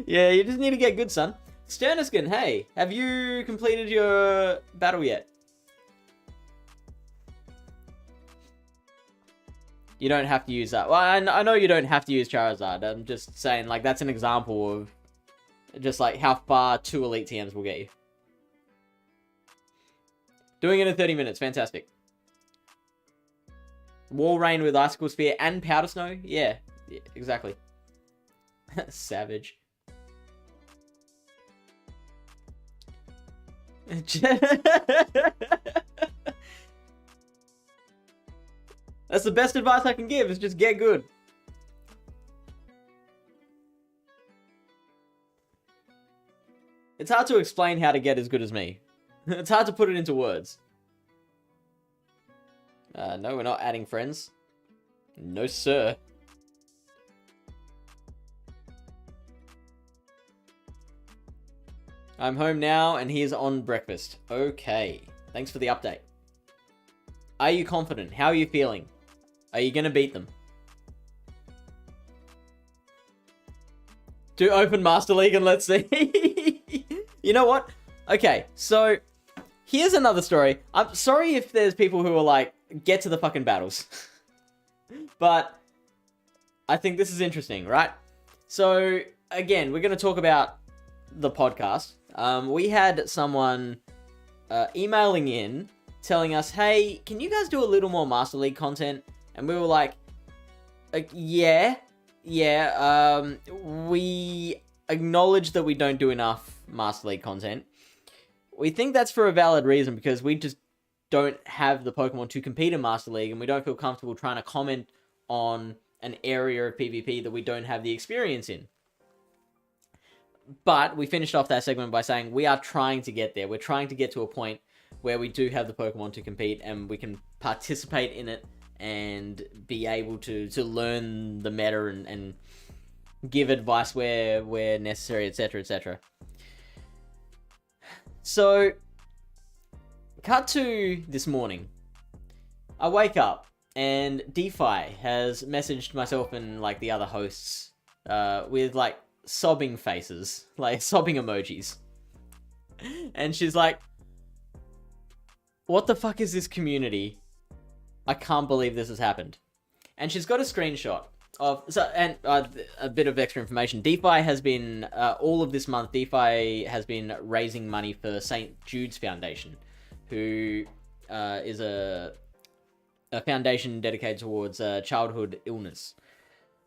Yeah, you just need to get good, son. Sterniskin, hey, have you completed your battle yet? You don't have to use that. Well, I know you don't have to use Charizard. I'm just saying, like, that's an example of just, like, how far 2 Elite TMs will get you. Doing it in 30 minutes. Fantastic. Wall Rain with Icicle Sphere and Powder Snow? Yeah exactly. Savage. That's the best advice I can give, is just get good. It's hard to explain how to get as good as me. It's hard to put it into words. No, we're not adding friends. No, sir. I'm home now, and he's on breakfast. Okay. Thanks for the update. Are you confident? How are you feeling? Are you gonna beat them? Do open Master League and let's see. You know what? Okay, so here's another story. I'm sorry if there's people who are like, get to the fucking battles. But I think this is interesting, right? So, again, we're going to talk about the podcast. We had someone emailing in telling us, hey, can you guys do a little more Master League content? And we were like yeah. We acknowledge that we don't do enough Master League content. We think that's for a valid reason, because we just don't have the Pokemon to compete in Master League, and we don't feel comfortable trying to comment on an area of PvP that we don't have the experience in. But we finished off that segment by saying we are trying to get there. We're trying to get to a point where we do have the Pokemon to compete, and we can participate in it and be able to learn the meta and give advice where necessary, etc, etc. So, cut to this morning. I wake up, and DeFi has messaged myself and like the other hosts with like sobbing faces, like sobbing emojis. And she's like, what the fuck is this community? I can't believe this has happened. And she's got a screenshot of, a bit of extra information. DeFi has been, all of this month, DeFi has been raising money for St. Jude's Foundation, who is a foundation dedicated towards childhood illness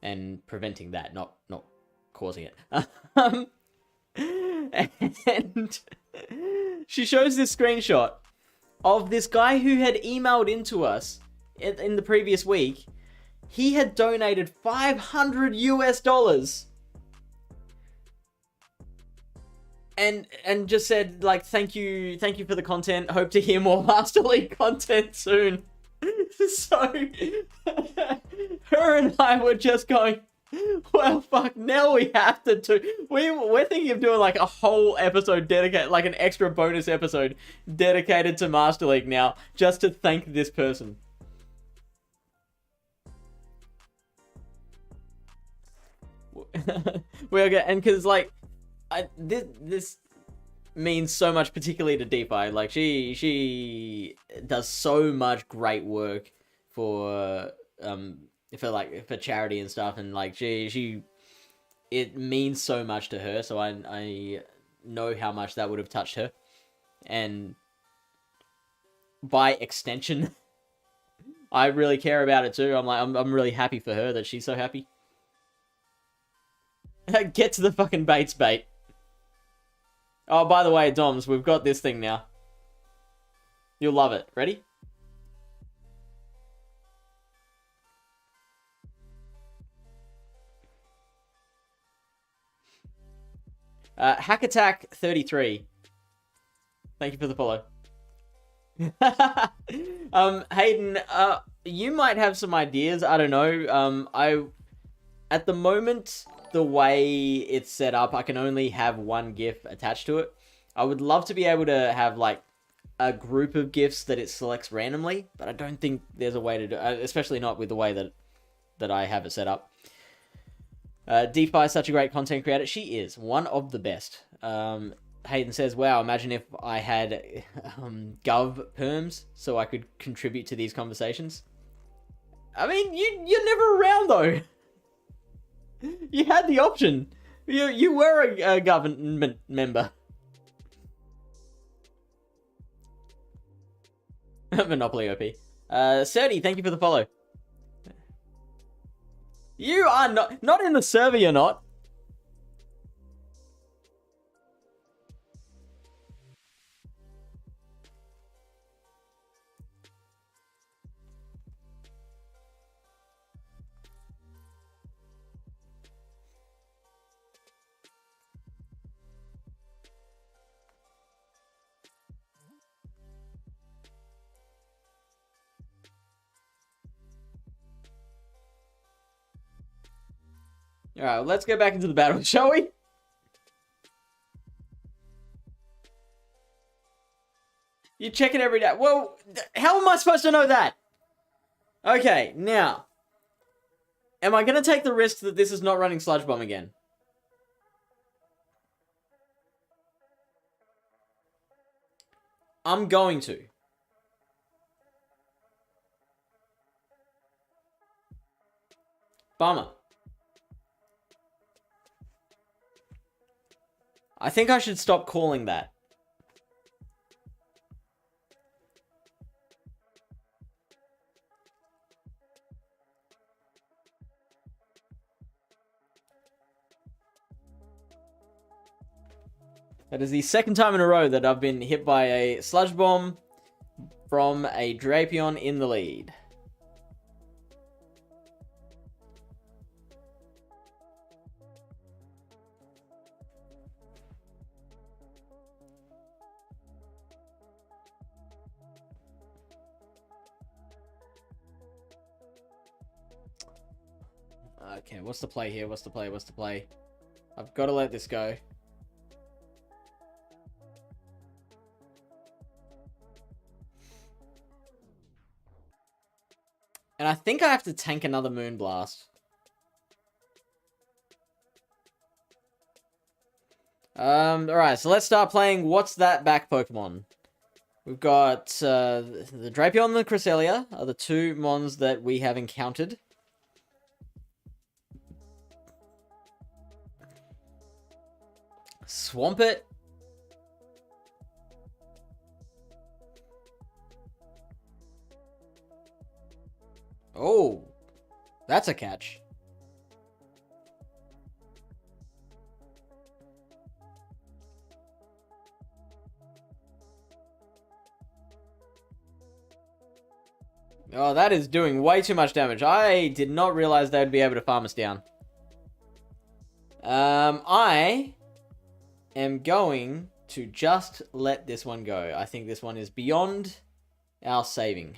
and preventing that, not causing it. And she shows this screenshot of this guy who had emailed into us in the previous week. He had donated $500 and just said like, thank you for the content, hope to hear more Master League content soon. So her and I were just going, well, fuck, now we have to do... We're thinking of doing, like, a whole episode dedicated... Like, an extra bonus episode dedicated to Master League now, just to thank this person. We're gonna... And because, like... This means so much, particularly to DeFi. Like, she does so much great work for charity and stuff, and like it means so much to her, so I know how much that would have touched her, and by extension I really care about it too. I'm really happy for her that she's so happy. Get to the fucking baits, bait. Oh, by the way, Doms, we've got this thing now. You'll love it. Ready? Hack Attack 33. Thank you for the follow. Hayden, you might have some ideas. I don't know. At the moment, the way it's set up, I can only have one GIF attached to it. I would love to be able to have like a group of GIFs that it selects randomly, but I don't think there's a way to do it, especially not with the way that I have it set up. DeFi is such a great content creator. She is one of the best. Hayden says, wow, imagine if I had gov perms so I could contribute to these conversations. I mean, you're never around though. You had the option. You were a government member. Monopoly OP. Serdi, thank you for the follow. You are not in the server, you're not. Alright, let's go back into the battle, shall we? You check it every day. Well, how am I supposed to know that? Okay, now. Am I going to take the risk that this is not running Sludge Bomb again? I'm going to. Bummer. I think I should stop calling that. That is the second time in a row that I've been hit by a Sludge Bomb from a Drapion in the lead. Okay, what's the play here? What's the play? What's the play? I've got to let this go. And I think I have to tank another Moonblast. Alright, so let's start playing What's That Back Pokemon. We've got the Drapion and the Cresselia are the two mons that we have encountered. Swampert. Oh, that's a catch. Oh, that is doing way too much damage. I did not realize they would be able to farm us down. I am going to just let this one go. I think this one is beyond our saving.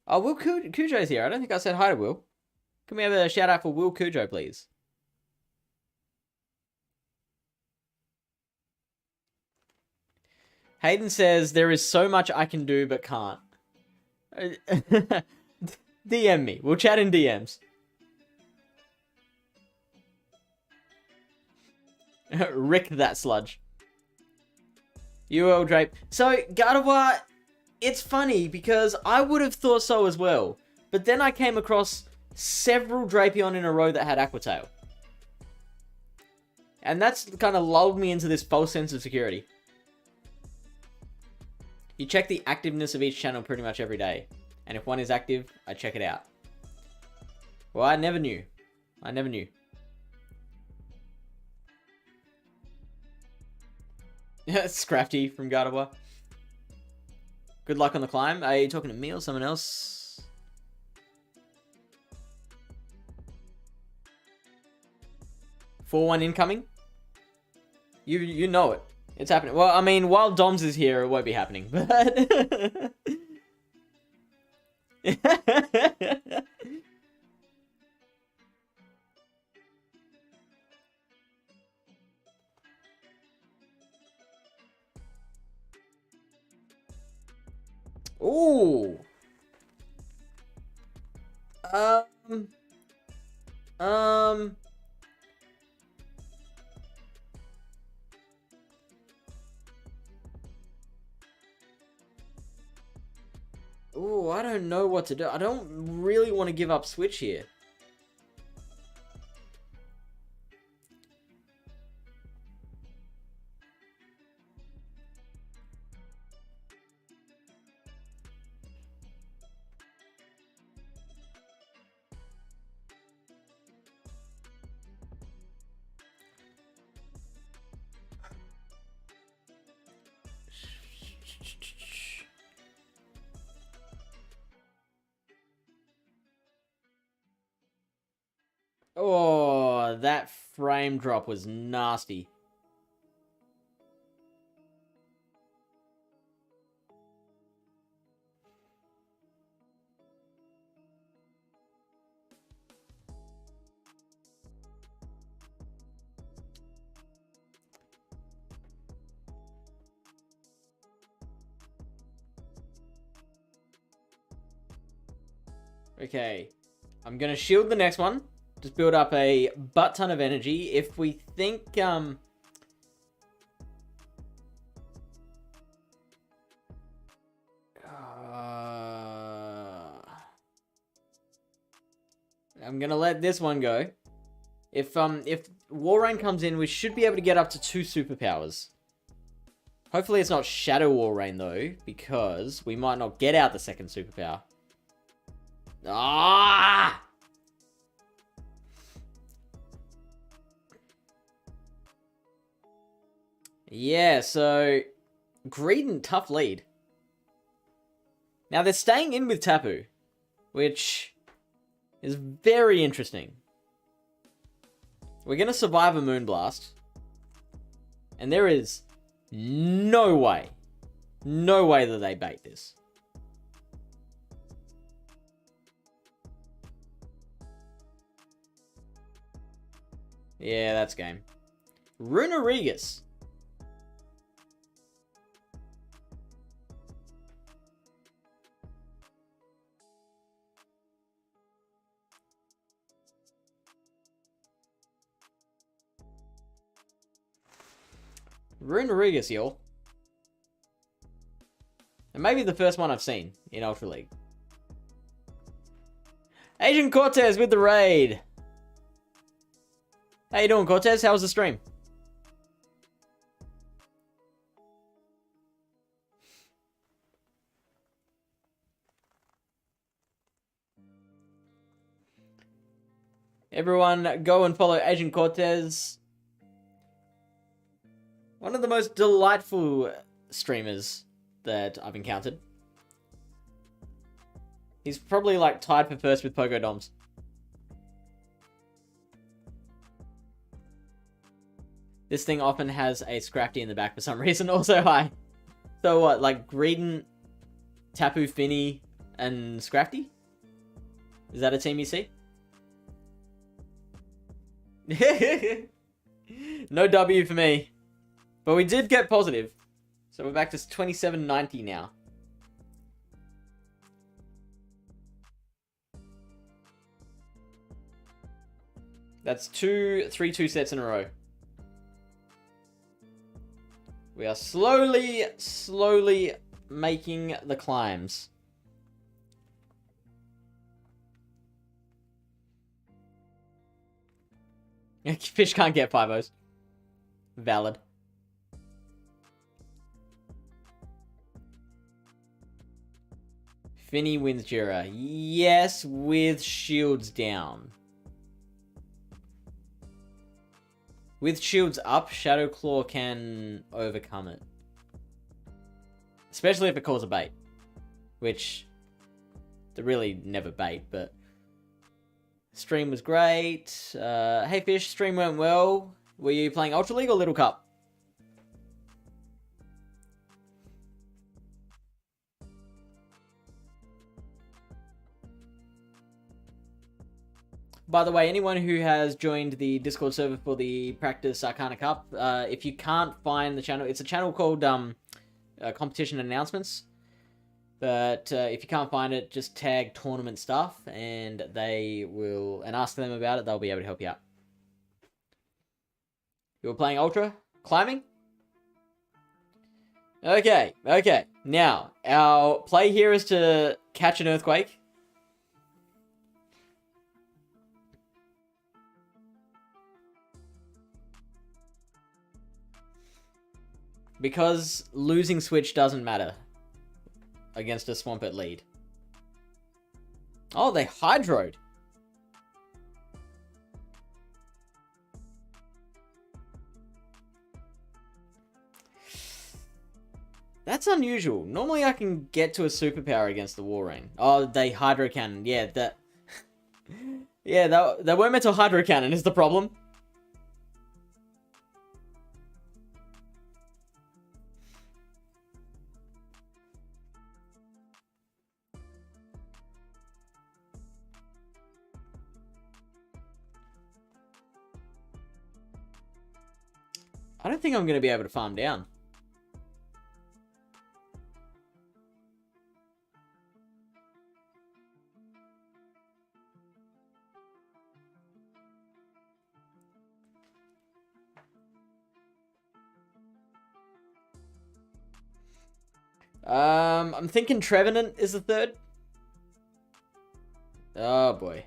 Oh, Will Cujo's here. I don't think I said hi to Will. Can we have a shout out for Will Cujo, please? Hayden says, there is so much I can do but can't. DM me. We'll chat in DMs. Rick that sludge. UL Drape. So, Gardevoir, it's funny because I would have thought so as well. But then I came across several Drapion in a row that had Aqua Tail. And that's kind of lulled me into this false sense of security. You check the activeness of each channel pretty much every day. And if one is active, I check it out. Well, I never knew. I never knew. Scrafty from Gardevoir. Good luck on the climb. Are you talking to me or someone else? Four 1 incoming? You know it. It's happening. Well, I mean, while Doms is here, it won't be happening. But... Ooh. Ooh, I don't know what to do. I don't really want to give up Switch here. Oh, that frame drop was nasty. Okay. I'm gonna shield the next one. Just build up a butt ton of energy. If we think, I'm gonna let this one go. If Walrein comes in, we should be able to get up to 2 superpowers. Hopefully it's not Shadow Walrein though, because we might not get out the second superpower. Ah! Yeah, so Greedent, tough lead. Now they're staying in with Tapu, which is very interesting. We're gonna survive a Moonblast, and there is no way that they bait this. Yeah, that's game. Runerigus. Runerigus, y'all. And maybe the first one I've seen in Ultra League. Agent Cortez with the raid. How you doing, Cortez? How was the stream? Everyone, go and follow Agent Cortez. One of the most delightful streamers that I've encountered. He's probably like tied for first with Pogodoms. This thing often has a Scrafty in the back for some reason. Also, hi. So what, like Greedent, Tapu Fini, and Scrafty? Is that a team you see? No W for me. But we did get positive. So we're back to 2790 now. That's 3-2 sets in a row. We are slowly making the climbs. Fish can't get 5-0s. Valid. Finny wins Jira. Yes, with shields down. With shields up, Shadow Claw can overcome it. Especially if it calls a bait. Which, they really never bait, but... Stream was great. Hey Fish, stream went well. Were you playing Ultra League or Little Cup? By the way, anyone who has joined the Discord server for the Practice Arcana Cup, if you can't find the channel, it's a channel called Competition Announcements. But if you can't find it, just tag tournament stuff and they will, and ask them about it, they'll be able to help you out. You were playing Ultra? Climbing? Okay. Now, our play here is to catch an Earthquake. Because losing Switch doesn't matter against a Swampert lead. Oh, they hydroed. That's unusual. Normally I can get to a superpower against the Walrein. Oh, they Hydro Cannon. Yeah, that... yeah, they weren't meant to Hydro Cannon is the problem. I don't think I'm going to be able to farm down. I'm thinking Trevenant is the third. Oh boy.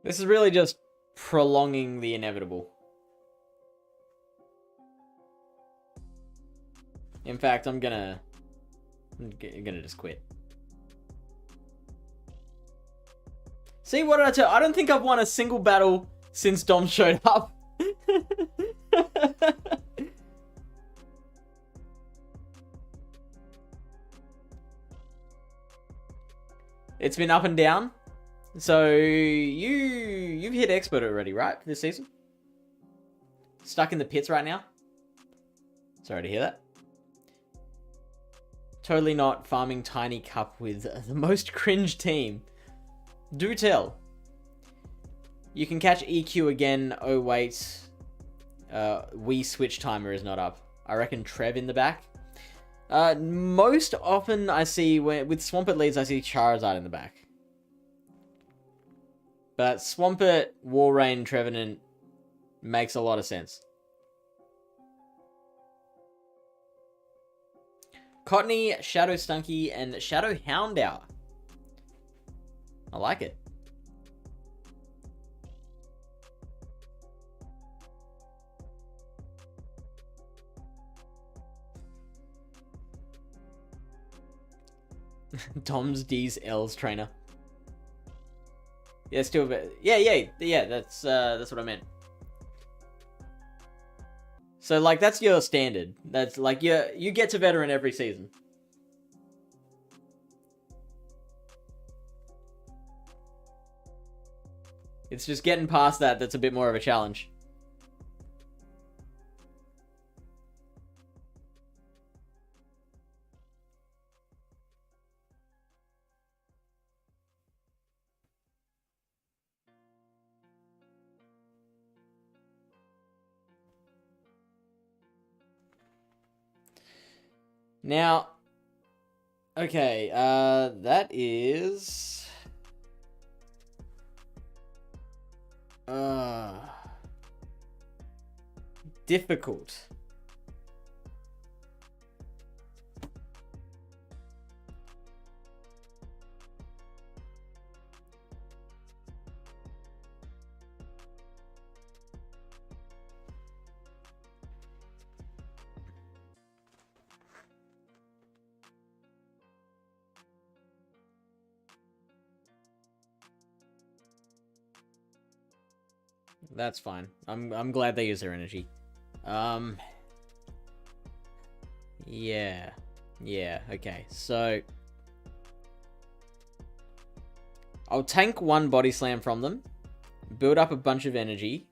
This is really just prolonging the inevitable. In fact, I'm gonna just quit. See, what did I tell you? I don't think I've won a single battle since Dom showed up. It's been up and down. So you've hit expert already, right, this season? Stuck in the pits right now? Sorry to hear that. Totally not farming Tiny Cup with the most cringe team. Do tell. You can catch EQ again. Oh wait. We switch timer is not up. I reckon Trev in the back. Most often I see with Swampert leads, I see Charizard in the back. But Swampert, Warrain, Trevenant makes a lot of sense. Cottonee, Shadow Stunky, and Shadow Houndour. I like it. Tom's D's L's trainer. Yeah, still a bit. Yeah. That's what I meant. So like that's your standard. That's like you get to veteran every season. It's just getting past that that's a bit more of a challenge. Now, okay, that is... difficult. That's fine. I'm glad they use their energy. Yeah, okay. So I'll tank one body slam from them, build up a bunch of energy,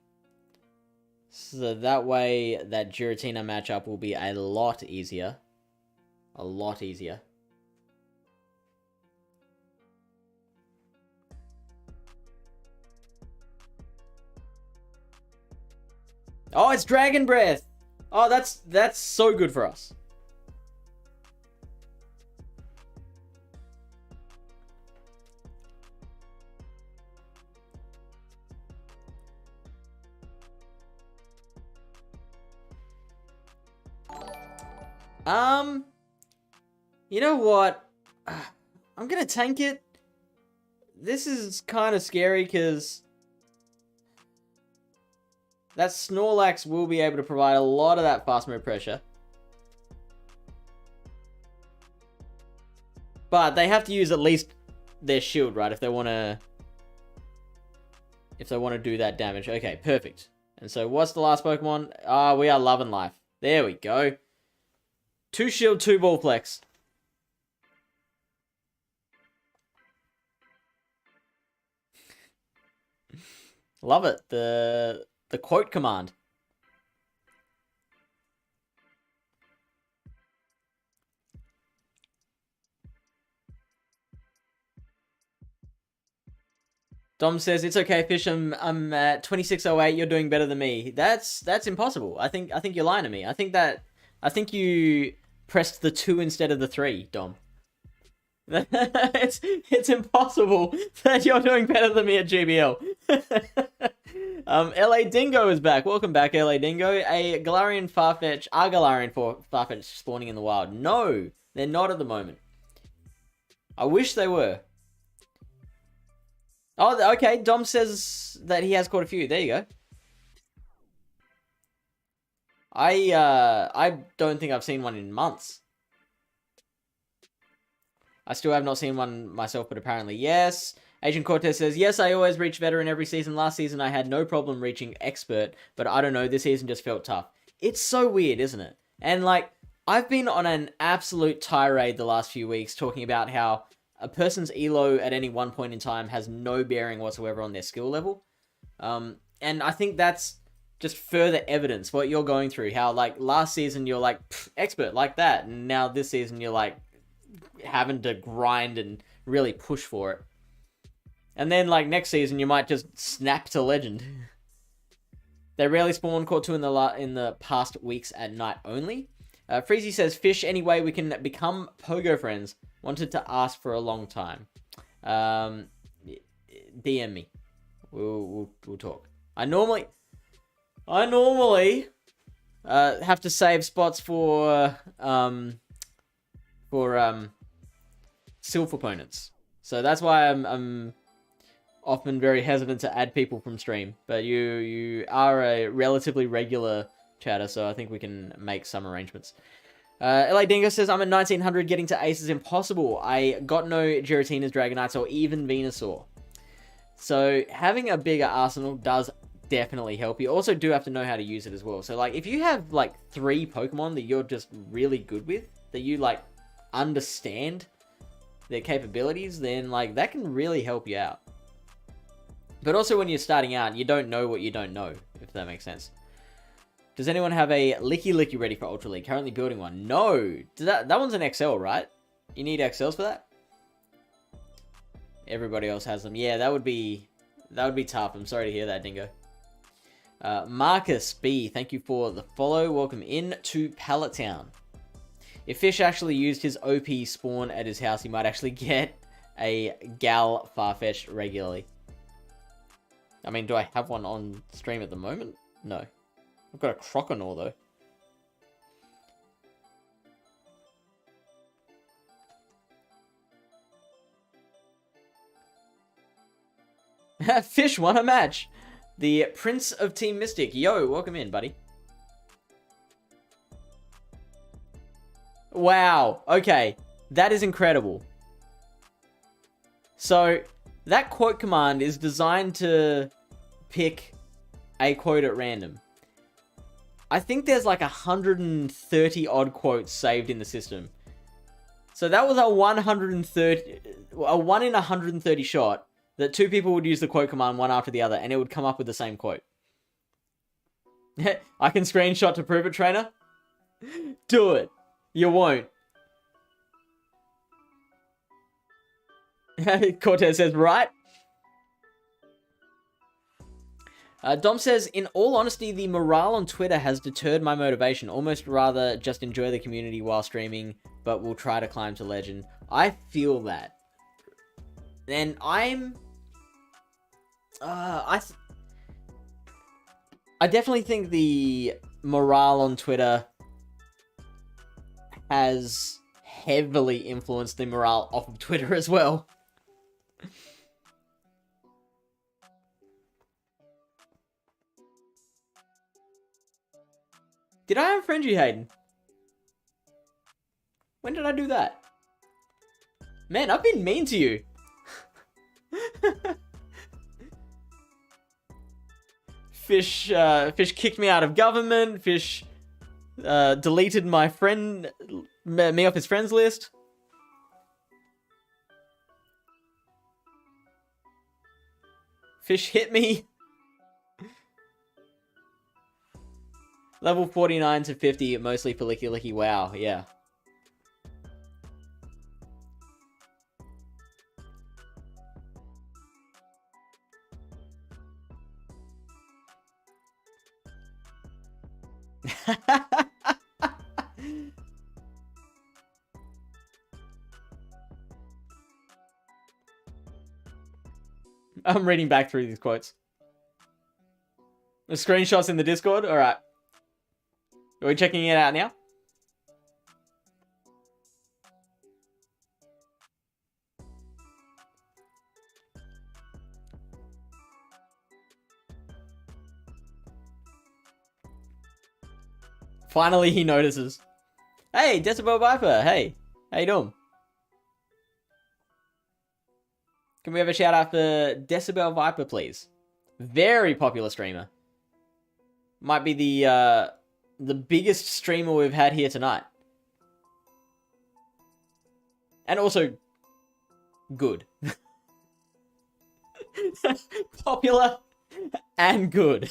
so that way that Giratina matchup will be a lot easier. A lot easier. Oh, it's Dragon Breath! Oh, that's so good for us. You know what? I'm gonna tank it. This is kind of scary because that Snorlax will be able to provide a lot of that fast move pressure. But they have to use at least their shield, right? If they want to do that damage. Okay, perfect. And so what's the last Pokemon? We are Love and Life. There we go. 2 shield, 2 ball flex. Love it. The quote command. Dom says it's okay, Fish. I'm at 2608. You're doing better than me. That's impossible. I think you're lying to me. I think you pressed the 2 instead of the 3, Dom. it's impossible that you're doing better than me at GBL. LA Dingo is back. Welcome back, LA Dingo. A Galarian Farfetch. Are Galarian Farfetch spawning in the wild? No, they're not at the moment. I wish they were. Oh, okay. Dom says that he has caught a few. There you go. I don't think I've seen one in months. I still have not seen one myself, but apparently yes. Agent Cortez says, yes, I always reach veteran every season. Last season I had no problem reaching expert, but I don't know, this season just felt tough. It's so weird, isn't it? And like, I've been on an absolute tirade the last few weeks talking about how a person's elo at any one point in time has no bearing whatsoever on their skill level. And I think that's just further evidence what you're going through. How like last season you're like expert like that, and now this season you're like having to grind and really push for it. And then like next season you might just snap to legend. They rarely spawn caught 2 in the past weeks at night only. Freezy says, Fish, anyway, we can become Pogo friends. Wanted to ask for a long time. DM me. We'll talk. I normally have to save spots for Silph opponents. So that's why I'm often very hesitant to add people from stream. But you are a relatively regular chatter, so I think we can make some arrangements. LA Dingo says, I'm at 1900, getting to ace is impossible. I got no Giratinas, Dragonites, or even Venusaur. So having a bigger arsenal does definitely help. You also do have to know how to use it as well. So like, if you have like 3 Pokemon that you're just really good with, that you like understand their capabilities, then like that can really help you out. But also when you're starting out, you don't know what you don't know, if that makes sense. Does anyone have a Licky ready for Ultra League? Currently building one. No. That one's an XL, right? You need XLs for that? Everybody else has them. Yeah, that would be tough. I'm sorry to hear that, Dingo. Marcus B, thank you for the follow. Welcome in to Pallet Town. If Fish actually used his OP spawn at his house, he might actually get a Gal Farfetch regularly. I mean, do I have one on stream at the moment? No. I've got a Croconaw, though. Fish won a match. The Prince of Team Mystic. Yo, welcome in, buddy. Wow. Okay. That is incredible. So, that quote command is designed to pick a quote at random. I think there's like 130 odd quotes saved in the system. So that was a 1 in 130 shot that 2 people would use the quote command one after the other, and it would come up with the same quote. I can screenshot to prove it, trainer. Do it. You won't. Cortez says, right? Dom says, in all honesty, the morale on Twitter has deterred my motivation. Almost rather just enjoy the community while streaming, but will try to climb to legend. I feel that. And I'm... I definitely think the morale on Twitter has heavily influenced the morale off of Twitter as well. Did I unfriend you, Hayden? When did I do that? Man, I've been mean to you. Fish kicked me out of government. Fish deleted my friend, me off his friends list. Fish hit me. Level 49 to 50, mostly for Licky Licky. Wow, yeah. I'm reading back through these quotes. The screenshots in the Discord? Alright. Are we checking it out now? Finally, he notices. Hey, Decibel Viper. Hey, how you doing? Can we have a shout out for Decibel Viper, please? Very popular streamer. Might be the biggest streamer we've had here tonight. And also, good. Popular and good.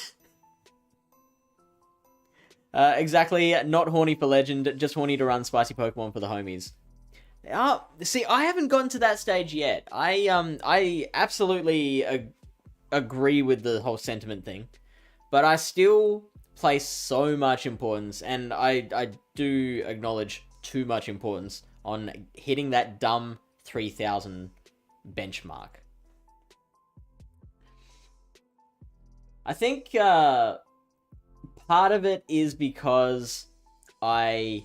Exactly, not horny for legend, just horny to run spicy Pokemon for the homies. See, I haven't gotten to that stage yet. I absolutely agree with the whole sentiment thing, but I still place so much importance, and I do acknowledge too much importance on hitting that dumb 3,000 benchmark. I think part of it is because I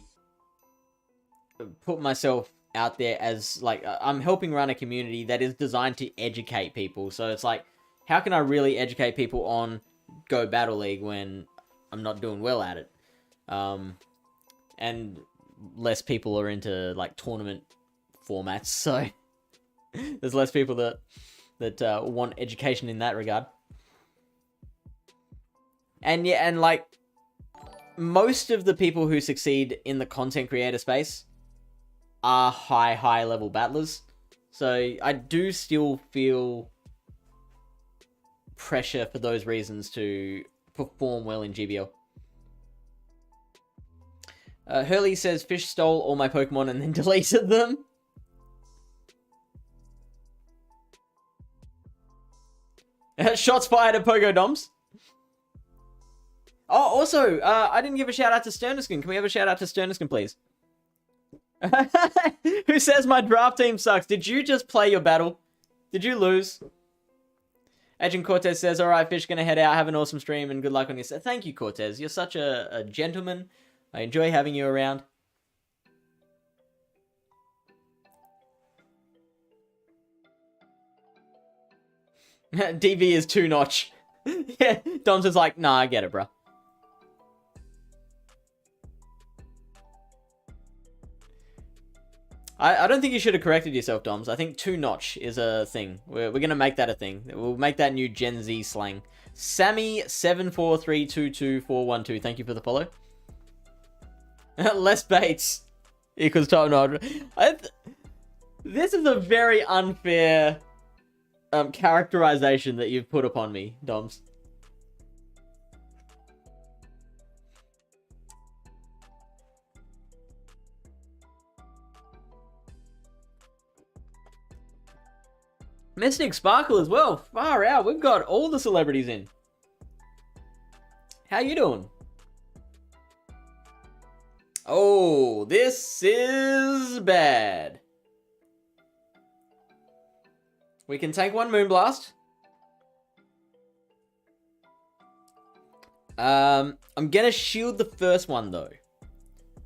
put myself out there as, like, I'm helping run a community that is designed to educate people. So it's like, how can I really educate people on Go Battle League when I'm not doing well at it? And less people are into, like, tournament formats, so there's less people that want education in that regard. And yeah, and like, most of the people who succeed in the content creator space are high level battlers. So I do still feel pressure for those reasons to perform well in GBL. Hurley says, Fish stole all my Pokemon and then deleted them. Shots fired at Pogodoms. Oh, also, I didn't give a shout out to Sterniskin. Can we have a shout out to Sterniskin, please? Who says my draft team sucks? Did you just play your battle? Did you lose? Agent Cortez says, alright, Fish, gonna head out. Have an awesome stream and good luck on your set. Thank you, Cortez. You're such a gentleman. I enjoy having you around. DV is 2-notch. Yeah, Dom's is like, nah, I get it, bro. I don't think you should have corrected yourself, Doms. I think 2-notch is a thing. We're going to make that a thing. We'll make that new Gen Z slang. Sammy74322412, thank you for the follow. Less baits equals top nod. This is a very unfair characterization that you've put upon me, Doms. Mystic Sparkle as well. Far out. We've got all the celebrities in. How you doing? Oh, this is bad. We can take one Moonblast. I'm gonna shield the first one though,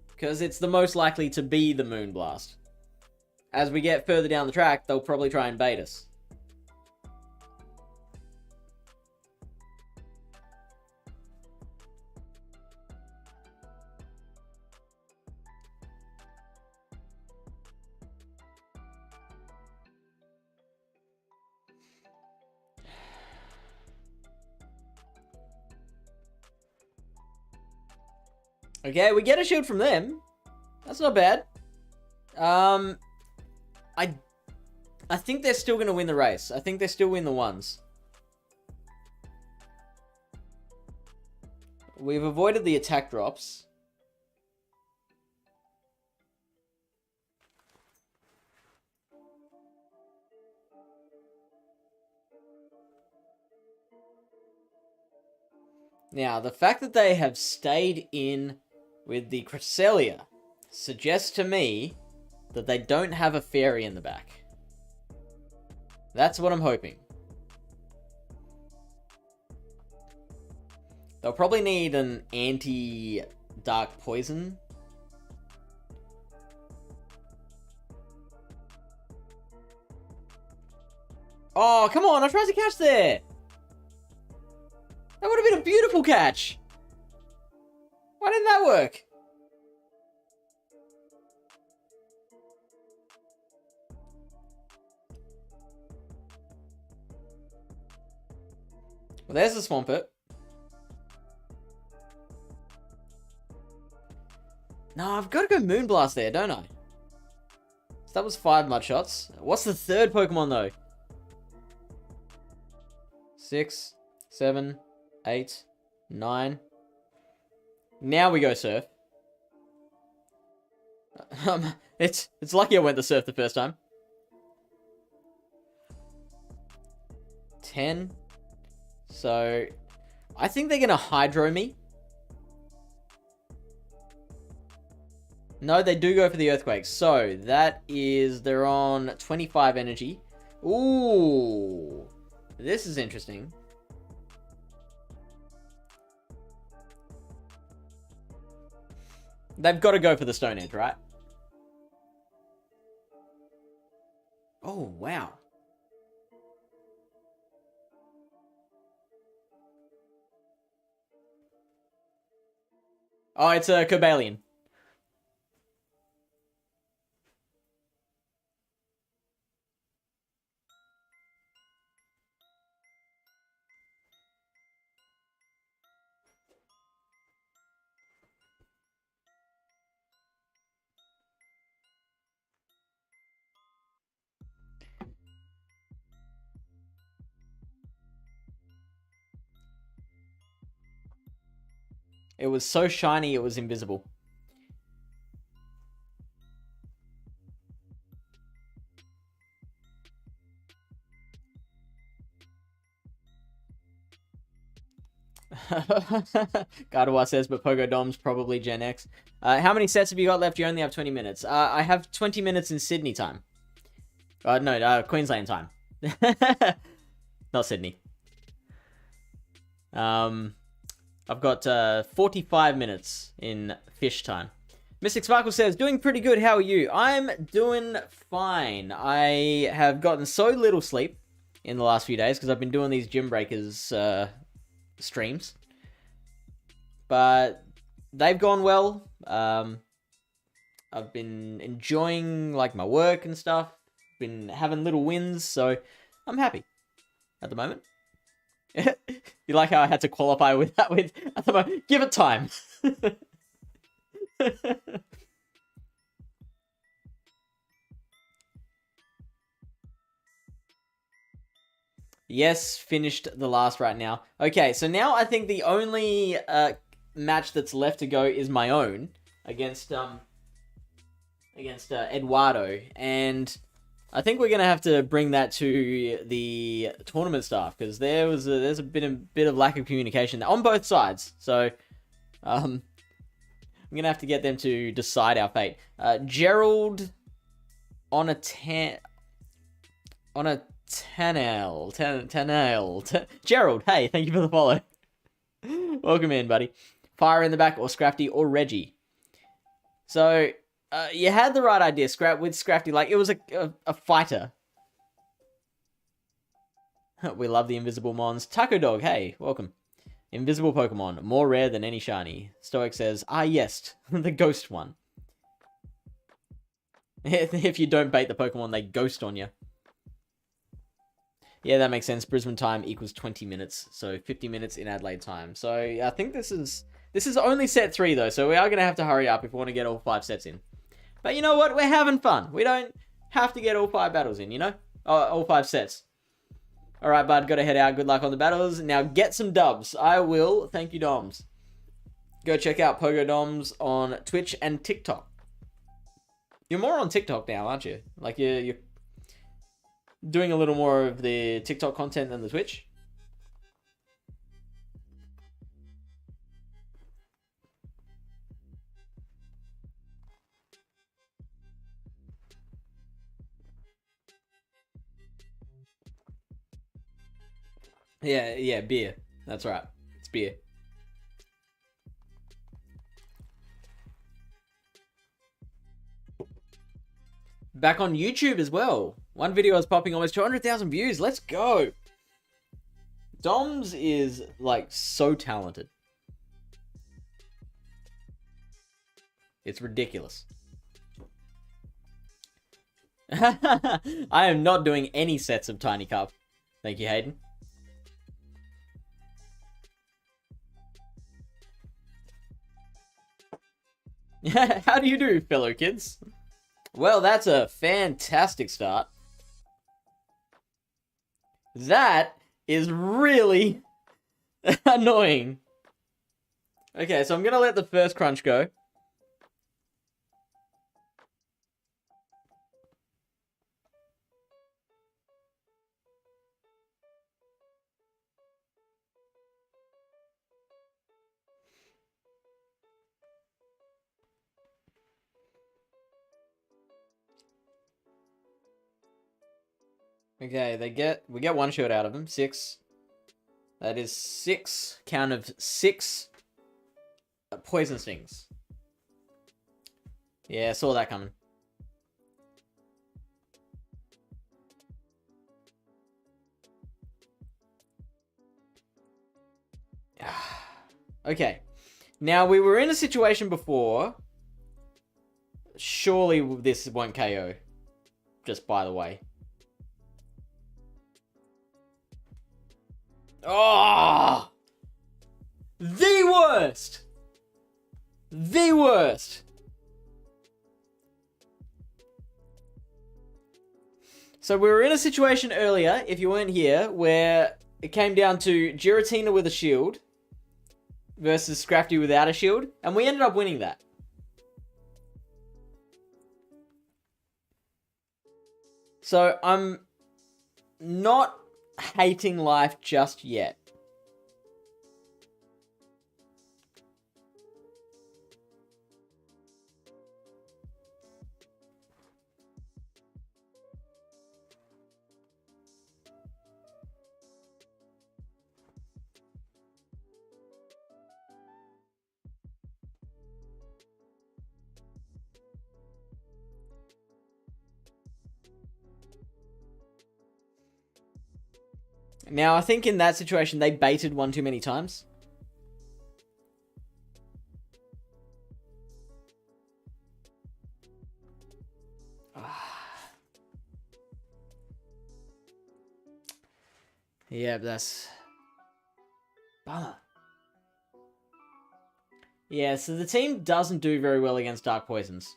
because it's the most likely to be the Moonblast. As we get further down the track, they'll probably try and bait us. Okay, we get a shield from them. That's not bad. I think they're still going to win the race. I think they still win the ones. We've avoided the attack drops. Now, the fact that they have stayed in with the Cresselia suggests to me that they don't have a fairy in the back. That's what I'm hoping. They'll probably need an anti-dark poison. Oh, come on, I tried to catch there! That would have been a beautiful catch! Why didn't that work? Well, there's the Swampert. No, I've got to go Moonblast there, don't I? So that was 5 mud shots. What's the third Pokemon, though? 6, 7, 8, 9. Now we go Surf. It's lucky I went to Surf the first time. 10. So, I think they're going to Hydro me. No, they do go for the Earthquake. So, that is... They're on 25 energy. Ooh. This is interesting. They've got to go for the Stone Edge, right? Oh, wow. Oh, it's a Cobalion. It was so shiny, it was invisible. Gardevoir says, but Pogodom's probably Gen X. How many sets have you got left? You only have 20 minutes. I have 20 minutes in Sydney time. No, Queensland time. Not Sydney. I've got 45 minutes in Fish time. Mystic Sparkle says, doing pretty good. How are you? I'm doing fine. I have gotten so little sleep in the last few days because I've been doing these Gym Breakers streams. But they've gone well. I've been enjoying like my work and stuff. Been having little wins, so I'm happy at the moment. You like how I had to qualify with that with at the moment? Give it time. Yes, finished the last right now. Okay, so now I think the only match that's left to go is my own against Eduardo, and I think we're gonna have to bring that to the tournament staff because there's a bit of lack of communication on both sides. So, I'm gonna have to get them to decide our fate. Gerald on a Tanel. Gerald, hey, thank you for the follow. Welcome in, buddy. Fire in the back or Scrafty or Reggie. So. You had the right idea, with Scrafty. Like, it was a fighter. We love the invisible mons. Taco Dog, hey, welcome. Invisible Pokemon, more rare than any shiny. Stoic says, yes, the ghost one. If you don't bait the Pokemon, they ghost on you. Yeah, that makes sense. Brisbane time equals 20 minutes, so 50 minutes in Adelaide time. So I think this is This is only set 3, though, so we are going to have to hurry up if we want to get all 5 sets in. But you know what? We're having fun. We don't have to get all 5 battles in, you know? All 5 sets. Alright, bud, gotta head out. Good luck on the battles. Now get some dubs. I will. Thank you, Doms. Go check out Pogo Doms on Twitch and TikTok. You're more on TikTok now, aren't you? Like, you're doing a little more of the TikTok content than the Twitch? Yeah, beer. That's right. It's beer. Back on YouTube as well. One video is popping almost 200,000 views. Let's go. Doms is, like, so talented. It's ridiculous. I am not doing any sets of Tiny Cup. Thank you, Hayden. How do you do, fellow kids? Well, that's a fantastic start. That is really annoying. Okay, so I'm going to let the first crunch go. Okay, we get 1 shot out of them. 6. That is 6. Count of 6 poison stings. Yeah, I saw that coming. Okay. Now, we were in a situation before. Surely this won't KO. Just by the way. Oh! The worst! The worst! So we were in a situation earlier, if you weren't here, where it came down to Giratina with a shield versus Scrafty without a shield, and we ended up winning that. So I'm not hating life just yet. Now, I think in that situation, they baited one too many times. Yeah, but that's... bummer. Yeah, so the team doesn't do very well against Dark Poisons.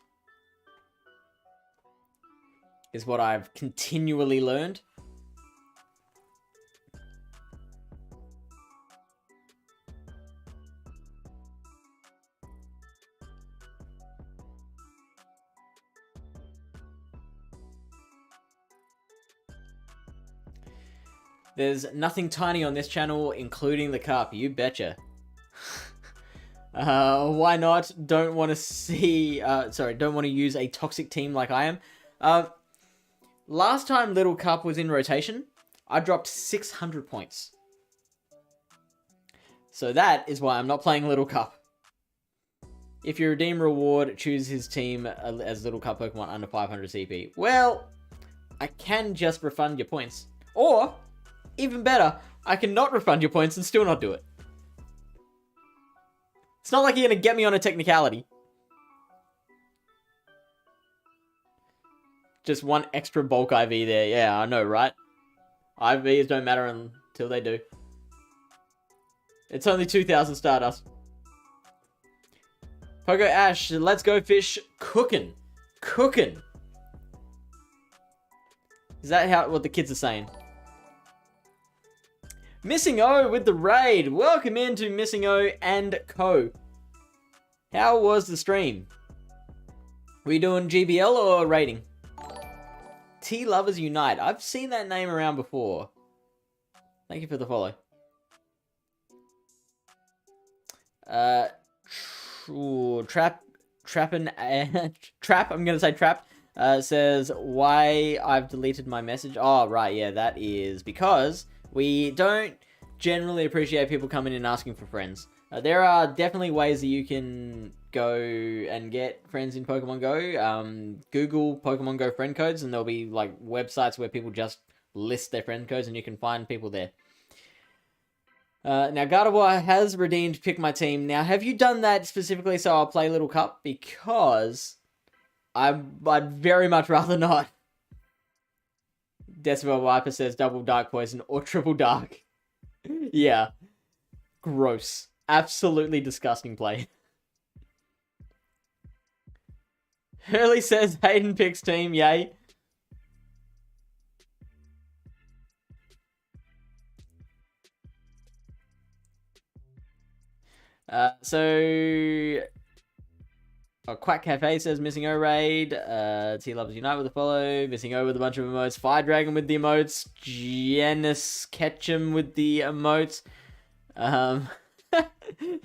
Is what I've continually learned. There's nothing tiny on this channel, including the cup. You betcha. Why not? Don't want to see... don't want to use a toxic team like I am. Last time Little Cup was in rotation, I dropped 600 points. So that is why I'm not playing Little Cup. If you redeem reward, choose his team as Little Cup Pokemon under 500 CP. Well, I can just refund your points. Or... even better, I can not refund your points and still not do it. It's not like you're going to get me on a technicality. Just one extra bulk IV there. Yeah, I know, right? IVs don't matter until they do. It's only 2,000 Stardust. Pogo Ash, let's go fish. Cooking. Cooking. Is that what the kids are saying? Missing O with the raid. Welcome into Missing O and Co. How was the stream? Were you doing GBL or raiding? Tea Lovers Unite. I've seen that name around before. Thank you for the follow. Trap. I'm gonna say Trap. Says why I've deleted my message. Oh, right, yeah, that is because we don't generally appreciate people coming in and asking for friends. There are definitely ways that you can go and get friends in Pokemon Go. Google Pokemon Go friend codes, and there'll be like websites where people just list their friend codes, and you can find people there. Now, Gardevoir has redeemed Pick My Team. Now, have you done that specifically so I'll play Little Cup? Because I'd very much rather not. Decibel Viper says double dark poison or triple dark. Yeah. Gross. Absolutely disgusting play. Hurley says Hayden picks team, yay. Quack Cafe says Missing O raid. T Loves Unite with a follow. Missing O with a bunch of emotes. Fire Dragon with the emotes. Janice Ketchum with the emotes.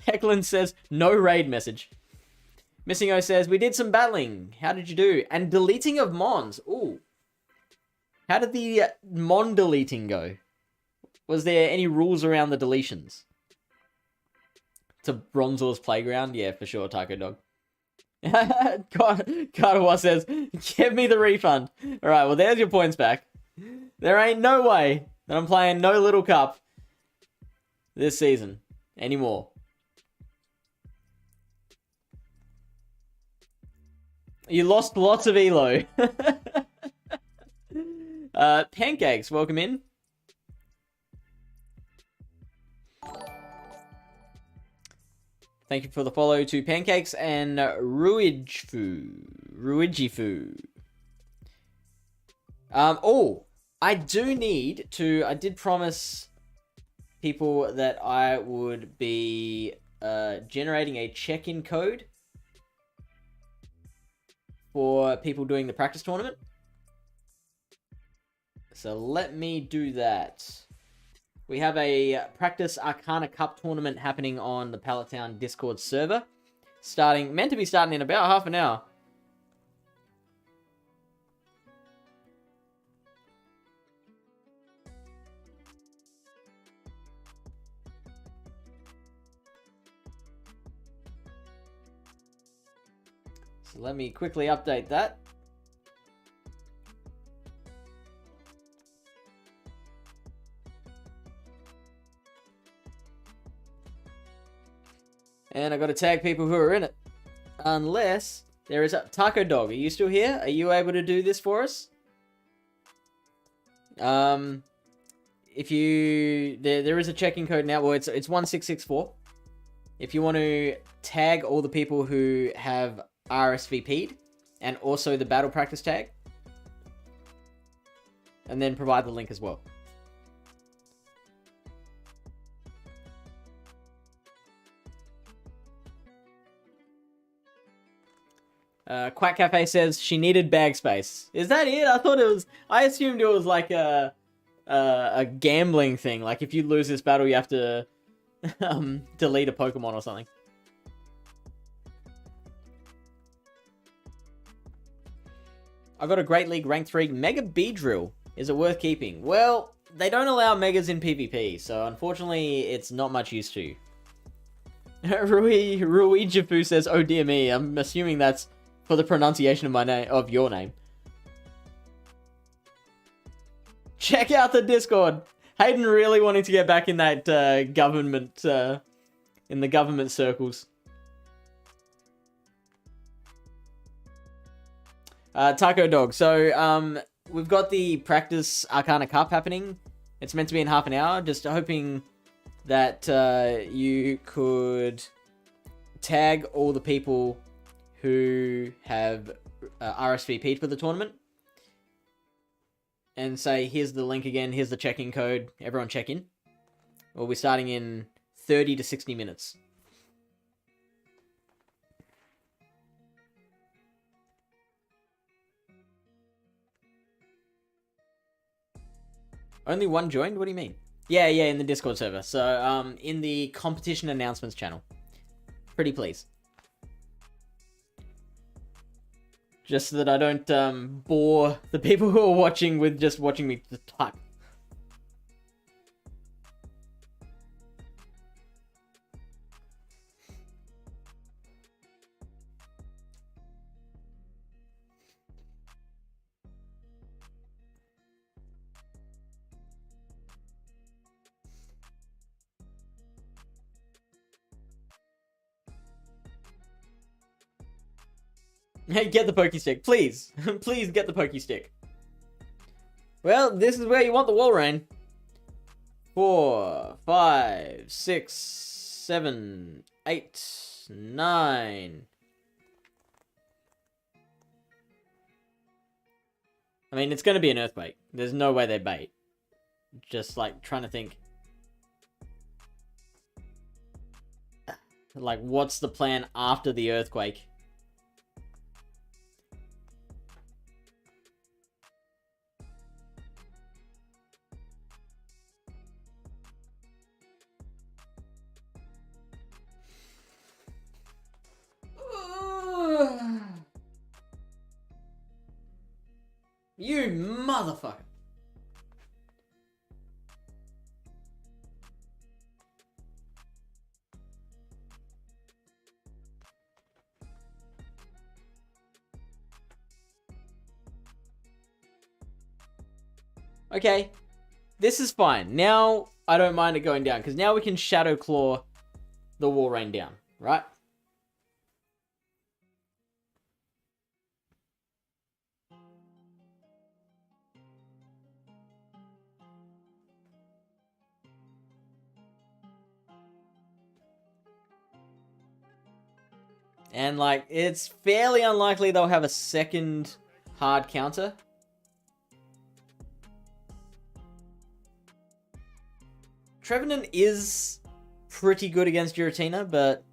Hecklin says no raid message. Missing O says we did some battling. How did you do? And deleting of mons. Ooh. How did the mon deleting go? Was there any rules around the deletions? To Bronzor's playground? Yeah, for sure, Taco Dog. Carter says, give me the refund. Alright, well, there's your points back. There ain't no way that I'm playing no Little Cup this season anymore. You lost lots of elo. Pancakes, welcome in. Thank you for the follow to Pancakes and Ruijifu. I did promise people that I would be generating a check-in code for people doing the practice tournament. So let me do that. We have a Practice Arcana Cup tournament happening on the Pallet Town Discord server. Meant to be starting in about half an hour. So let me quickly update that. And I got to tag people who are in it. Unless there is a Taco Dog. Are you still here? Are you able to do this for us? If you there is a check-in code now. Well, it's 1664. If you want to tag all the people who have RSVP'd and also the battle practice tag, and then provide the link as well. Quack Cafe says she needed bag space. Is that it? I assumed it was like a gambling thing. Like if you lose this battle, you have to delete a Pokemon or something. I got a Great League Rank 3 Mega Beedrill. Is it worth keeping? Well, they don't allow Megas in PvP, so unfortunately it's not much use to. Ruijifu says, oh dear me, I'm assuming that's for the pronunciation of my name, of your name. Check out the Discord. Hayden really wanting to get back in that government, in the government circles. Taco Dog. So, we've got the Practice Arcana Cup happening. It's meant to be in half an hour. Just hoping that you could tag all the people who have RSVP'd for the tournament and say, here's the link again, here's the check-in code, everyone check in. We'll be starting in 30 to 60 minutes. Only one joined? What do you mean? Yeah, in the Discord server. So, in the competition announcements channel. Pretty please. Just so that I don't bore the people who are watching with just watching me type. Hey, get the pokey stick, please. Please get the pokey stick. Well, this is where you want the wall rain. 4, 5, 6, 7, 8, 9. I mean, it's going to be an earthquake. There's no way they bait. Just, like, trying to think. Like, what's the plan after the earthquake? You motherfucker. Okay. This is fine. Now, I don't mind it going down, because now we can Shadow Claw the wall rain down, right? And, like, it's fairly unlikely they'll have a second hard counter. Trevenant is pretty good against Giratina, but,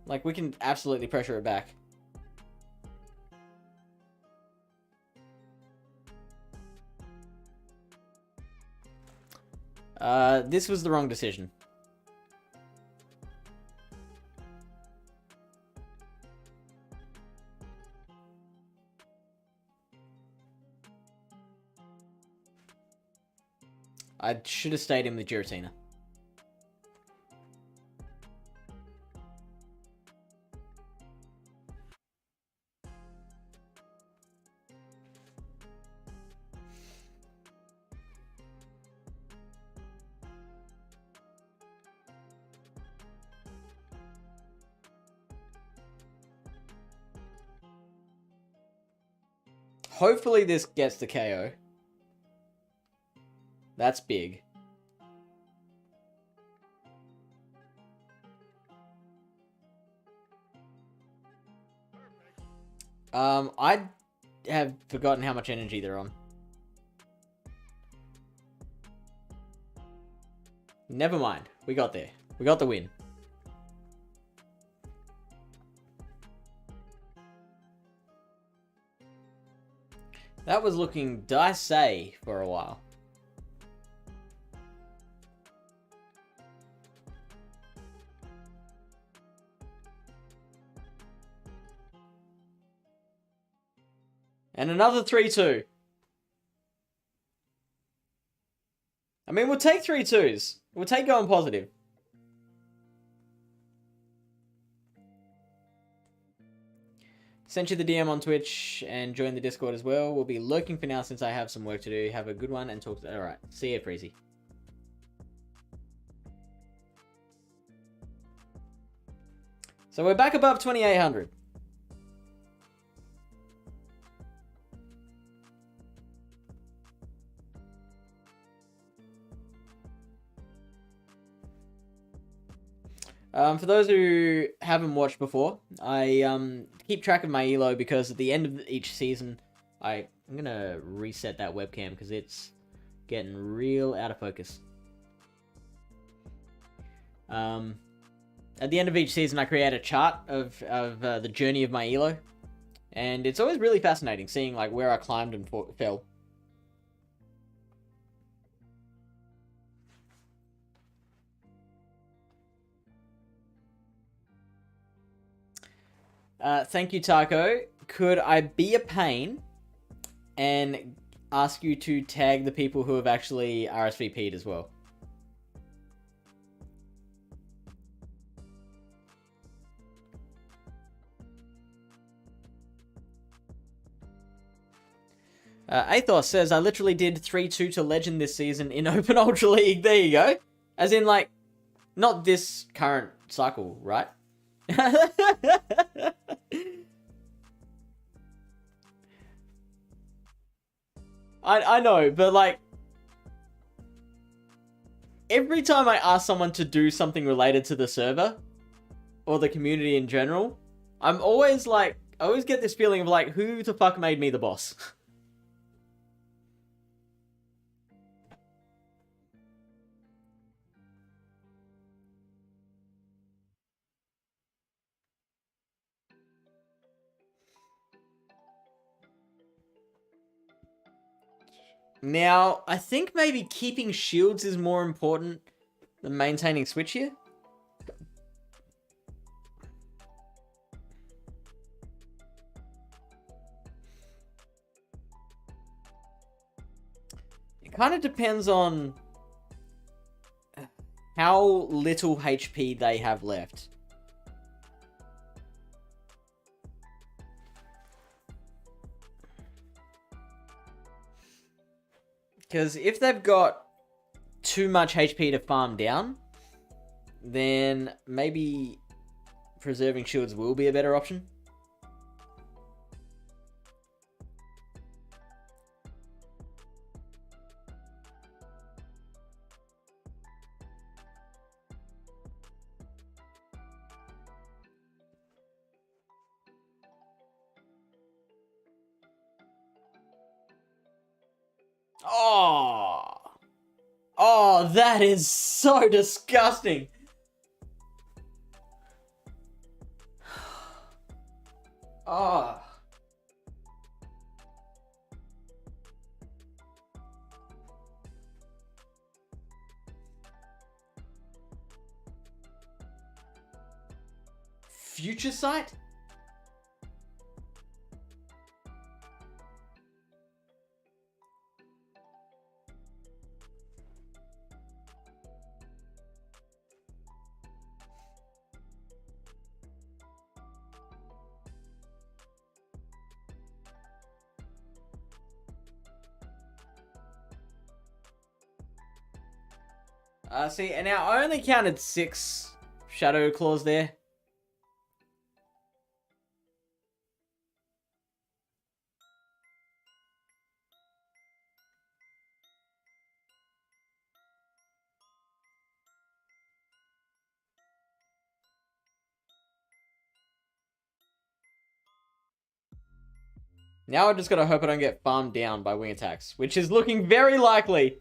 like, we can absolutely pressure it back. This was the wrong decision. I should have stayed in with Giratina. Hopefully this gets the KO. That's big. I have forgotten how much energy they're on. Never mind. We got there. We got the win. That was looking dicey for a while. And another 3-2. I mean, we'll take 3-2s. We'll take going positive. Sent you the DM on Twitch and join the Discord as well. We'll be lurking for now since I have some work to do. Have a good one and talk to... Alright, see ya, Freezy. So we're back above 2,800. For those who haven't watched before, I keep track of my elo because at the end of each season, I'm gonna reset that webcam because it's getting real out of focus. At the end of each season, I create a chart of the journey of my elo, and it's always really fascinating seeing like where I climbed and fell. Thank you, Taco. Could I be a pain and ask you to tag the people who have actually RSVP'd as well? Athos says, I literally did 3-2 to Legend this season in Open Ultra League. There you go. As in, like, not this current cycle, right? I know, but like, every time I ask someone to do something related to the server, or the community in general, I'm always like, I always get this feeling of like, who the fuck made me the boss? Now, I think maybe keeping shields is more important than maintaining switch here. It kind of depends on how little HP they have left. Because if they've got too much HP to farm down, then maybe preserving shields will be a better option. Oh, that is so disgusting. Oh. Future Sight? See, and now I only counted 6 Shadow Claws there. Now I just gotta hope I don't get farmed down by wing attacks, which is looking very likely.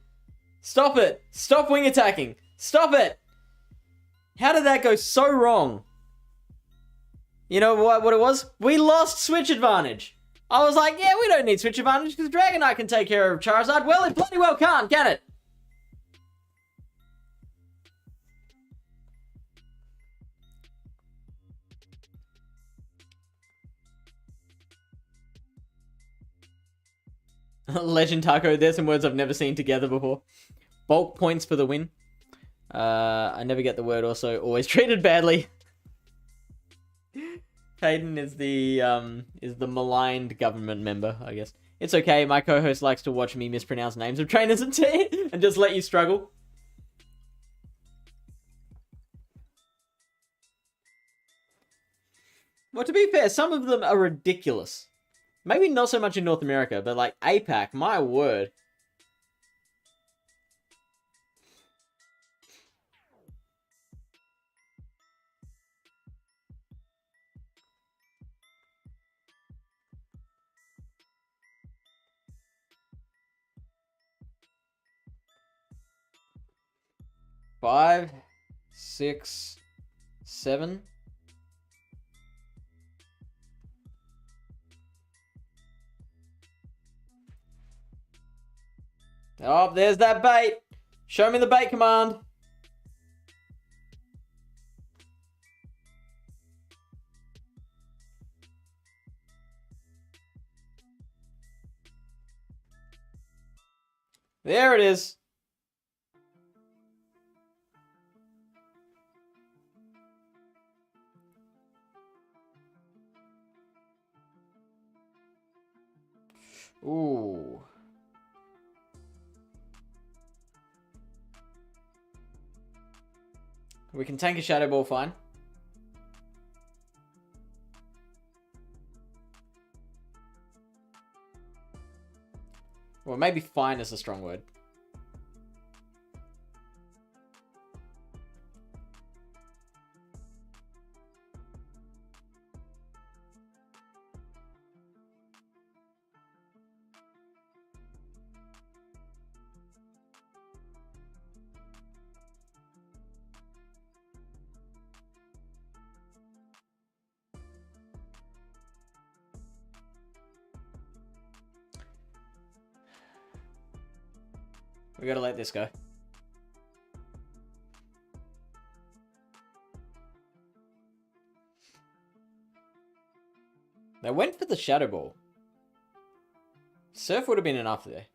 Stop it! Stop wing attacking! Stop it! How did that go so wrong? You know what it was? We lost switch advantage. I was like, yeah, we don't need switch advantage because Dragonite can take care of Charizard. Well, it bloody well can't, can it? Legend Taco, there's some words I've never seen together before. Bulk points for the win. I never get the word also. Always treated badly. Hayden is the maligned government member, I guess. It's okay, my co-host likes to watch me mispronounce names of trainers and just let you struggle. Well, to be fair, some of them are ridiculous. Maybe not so much in North America, but like APAC, my word. 5, 6, 7. Oh, there's that bait. Show me the bait command. There it is. Ooh. We can tank a Shadow Ball fine. Well, maybe fine is a strong word. We gotta let this go. They went for the Shadow Ball. Surf would have been enough there.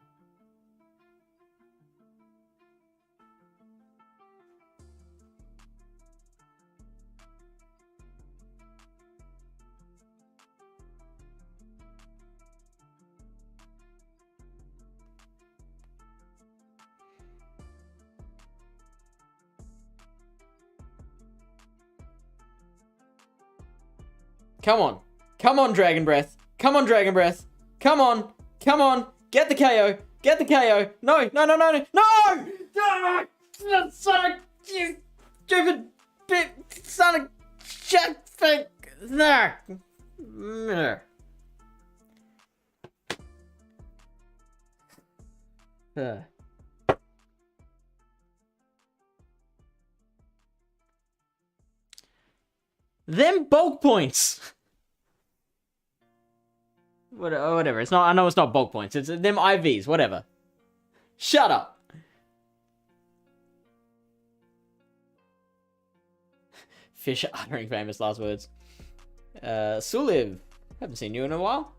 Come on. Come on, Dragon Breath. Come on, Dragon Breath. Come on. Come on. Get the KO. Get the KO. No, no, no, no, no. No! Ah, son of... You stupid bit... Son of... Shut the... No. Them bulk points. Whatever. It's not. I know it's not bulk points. It's them IVs. Whatever. Shut up. Fish uttering famous last words. Silph. Haven't seen you in a while.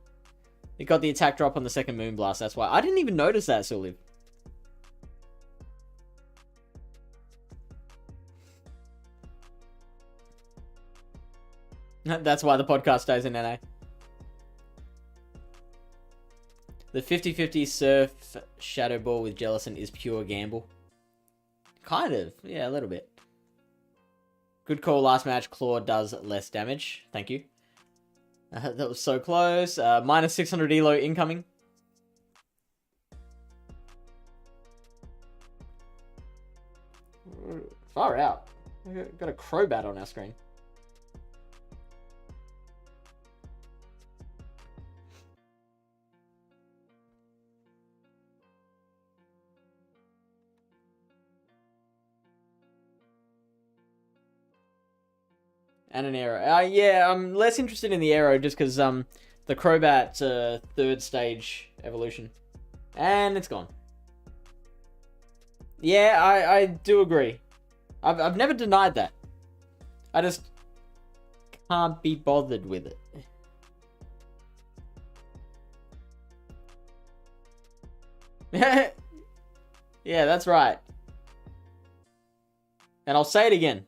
You got the attack drop on the second Moonblast. That's why I didn't even notice that, Silph. That's why the podcast stays in NA. The 50-50 Surf Shadow Ball with Jellison is pure gamble. Kind of. Yeah, a little bit. Good call last match. Claw does less damage. Thank you. That was so close. Minus 600 elo incoming. Far out. We've got a Crobat on our screen. And an arrow. Yeah, I'm less interested in the arrow just because the Crobat third stage evolution. And it's gone. Yeah, I do agree. I've never denied that. I just can't be bothered with it. Yeah, that's right. And I'll say it again.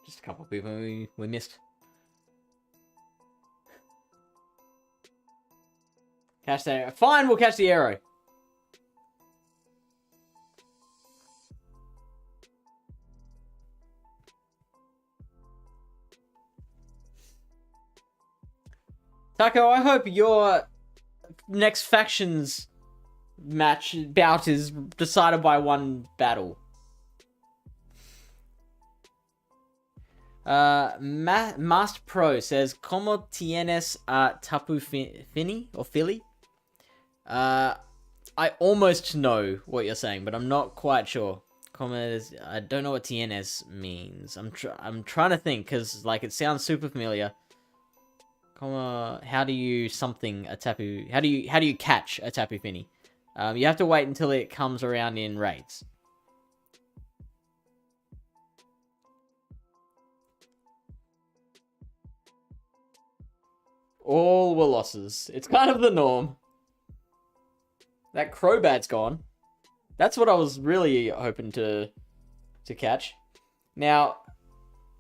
Just a couple of people we missed. Catch the arrow. Fine, we'll catch the arrow. Taco, I hope your next factions bout is decided by one battle. Master Pro says, "Como tienes a Tapu Fini or Philly?" I almost know what you're saying, but I'm not quite sure. I don't know what tienes means. I'm trying to think because like it sounds super familiar. How do you something a Tapu? How do you catch a Tapu Fini? You have to wait until it comes around in raids. All were losses. It's kind of the norm. That Crobat's gone. That's what I was really hoping to catch. Now,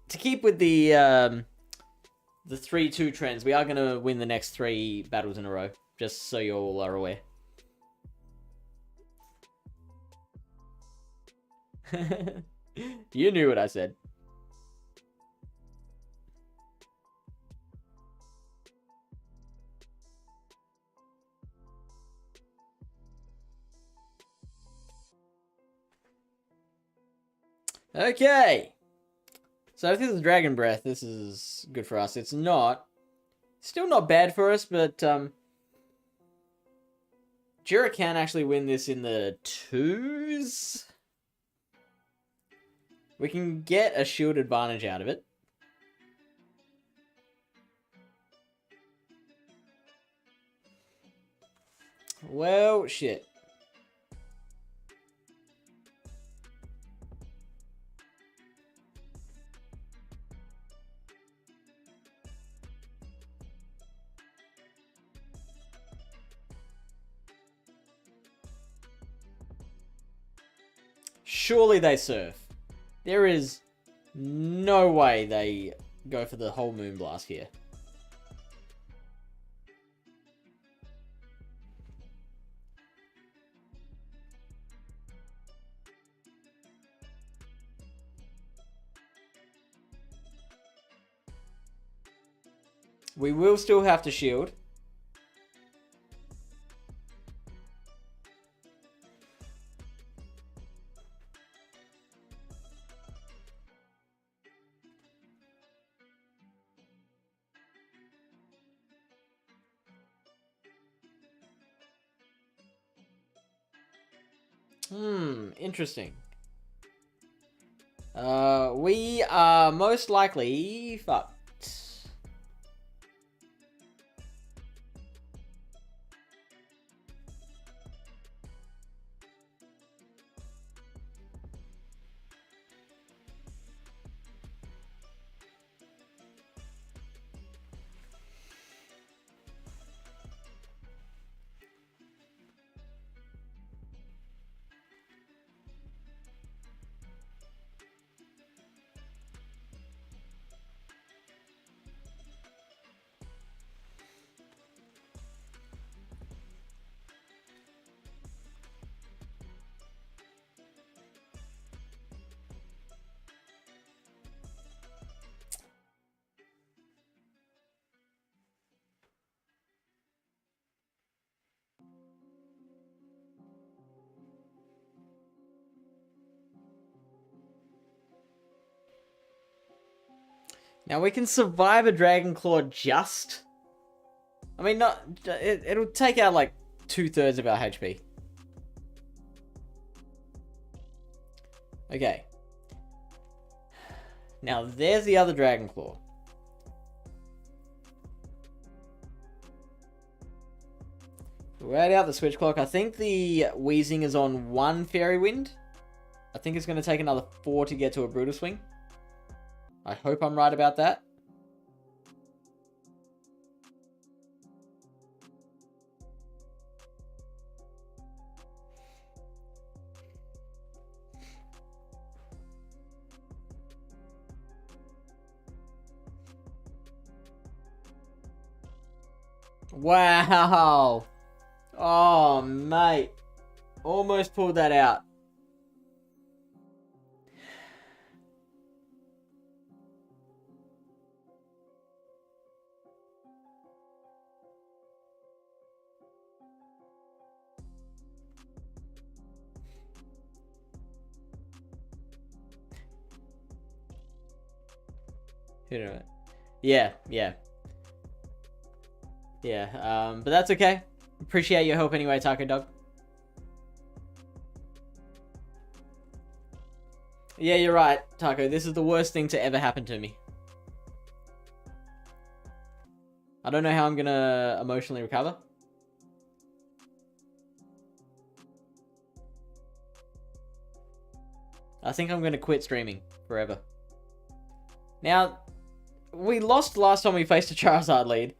to keep with the 3-2 trends, we are going to win the next 3 battles in a row. Just so you all are aware. You knew what I said. Okay. So if this is Dragon Breath, this is good for us. It's not. Still not bad for us, but Jira can actually win this in the 2s. We can get a shield advantage out of it. Well, shit. Surely they surf. There is no way they go for the whole Moonblast here. We will still have to shield. Interesting. We are most likely fucked. Now we can survive a Dragon Claw just... I mean, not... It'll take out like 2/3 of our HP. Okay. Now there's the other Dragon Claw. Right out the switch clock. I think the Wheezing is on 1 Fairy Wind. I think it's going to take another 4 to get to a Brutal Swing. I hope I'm right about that. Wow. Oh, mate. Almost pulled that out. Yeah, yeah. Yeah, but that's okay. Appreciate your help anyway, Taco Dog. Yeah, you're right, Taco. This is the worst thing to ever happen to me. I don't know how I'm gonna emotionally recover. I think I'm gonna quit streaming forever. Now, we lost last time we faced a Charizard lead.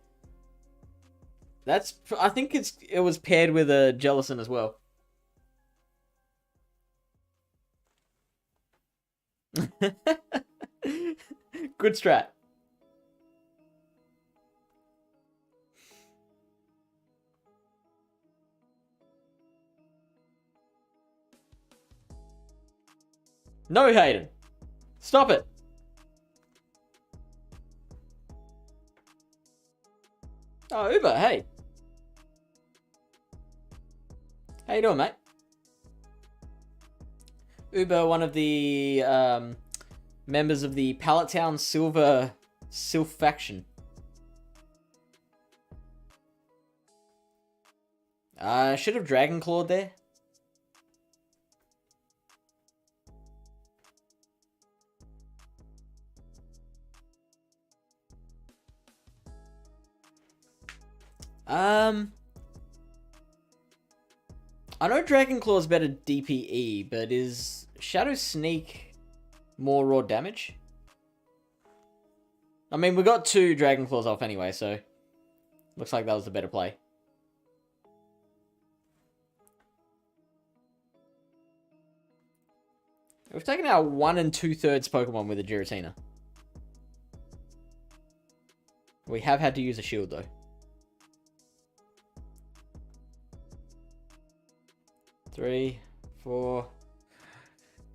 I think it was paired with a Jellicent as well. Good strat. No, Hayden. Stop it. Oh, Uber, hey. How you doing, mate? Uber, one of the members of the Pallet Town Silph faction. Should have Dragon Clawed there. I know Dragon Claw is better DPE, but is Shadow Sneak more raw damage? I mean, we got 2 Dragon Claws off anyway, so looks like that was the better play. We've taken out 1 2/3 Pokemon with a Giratina. We have had to use a shield though. 3, 4,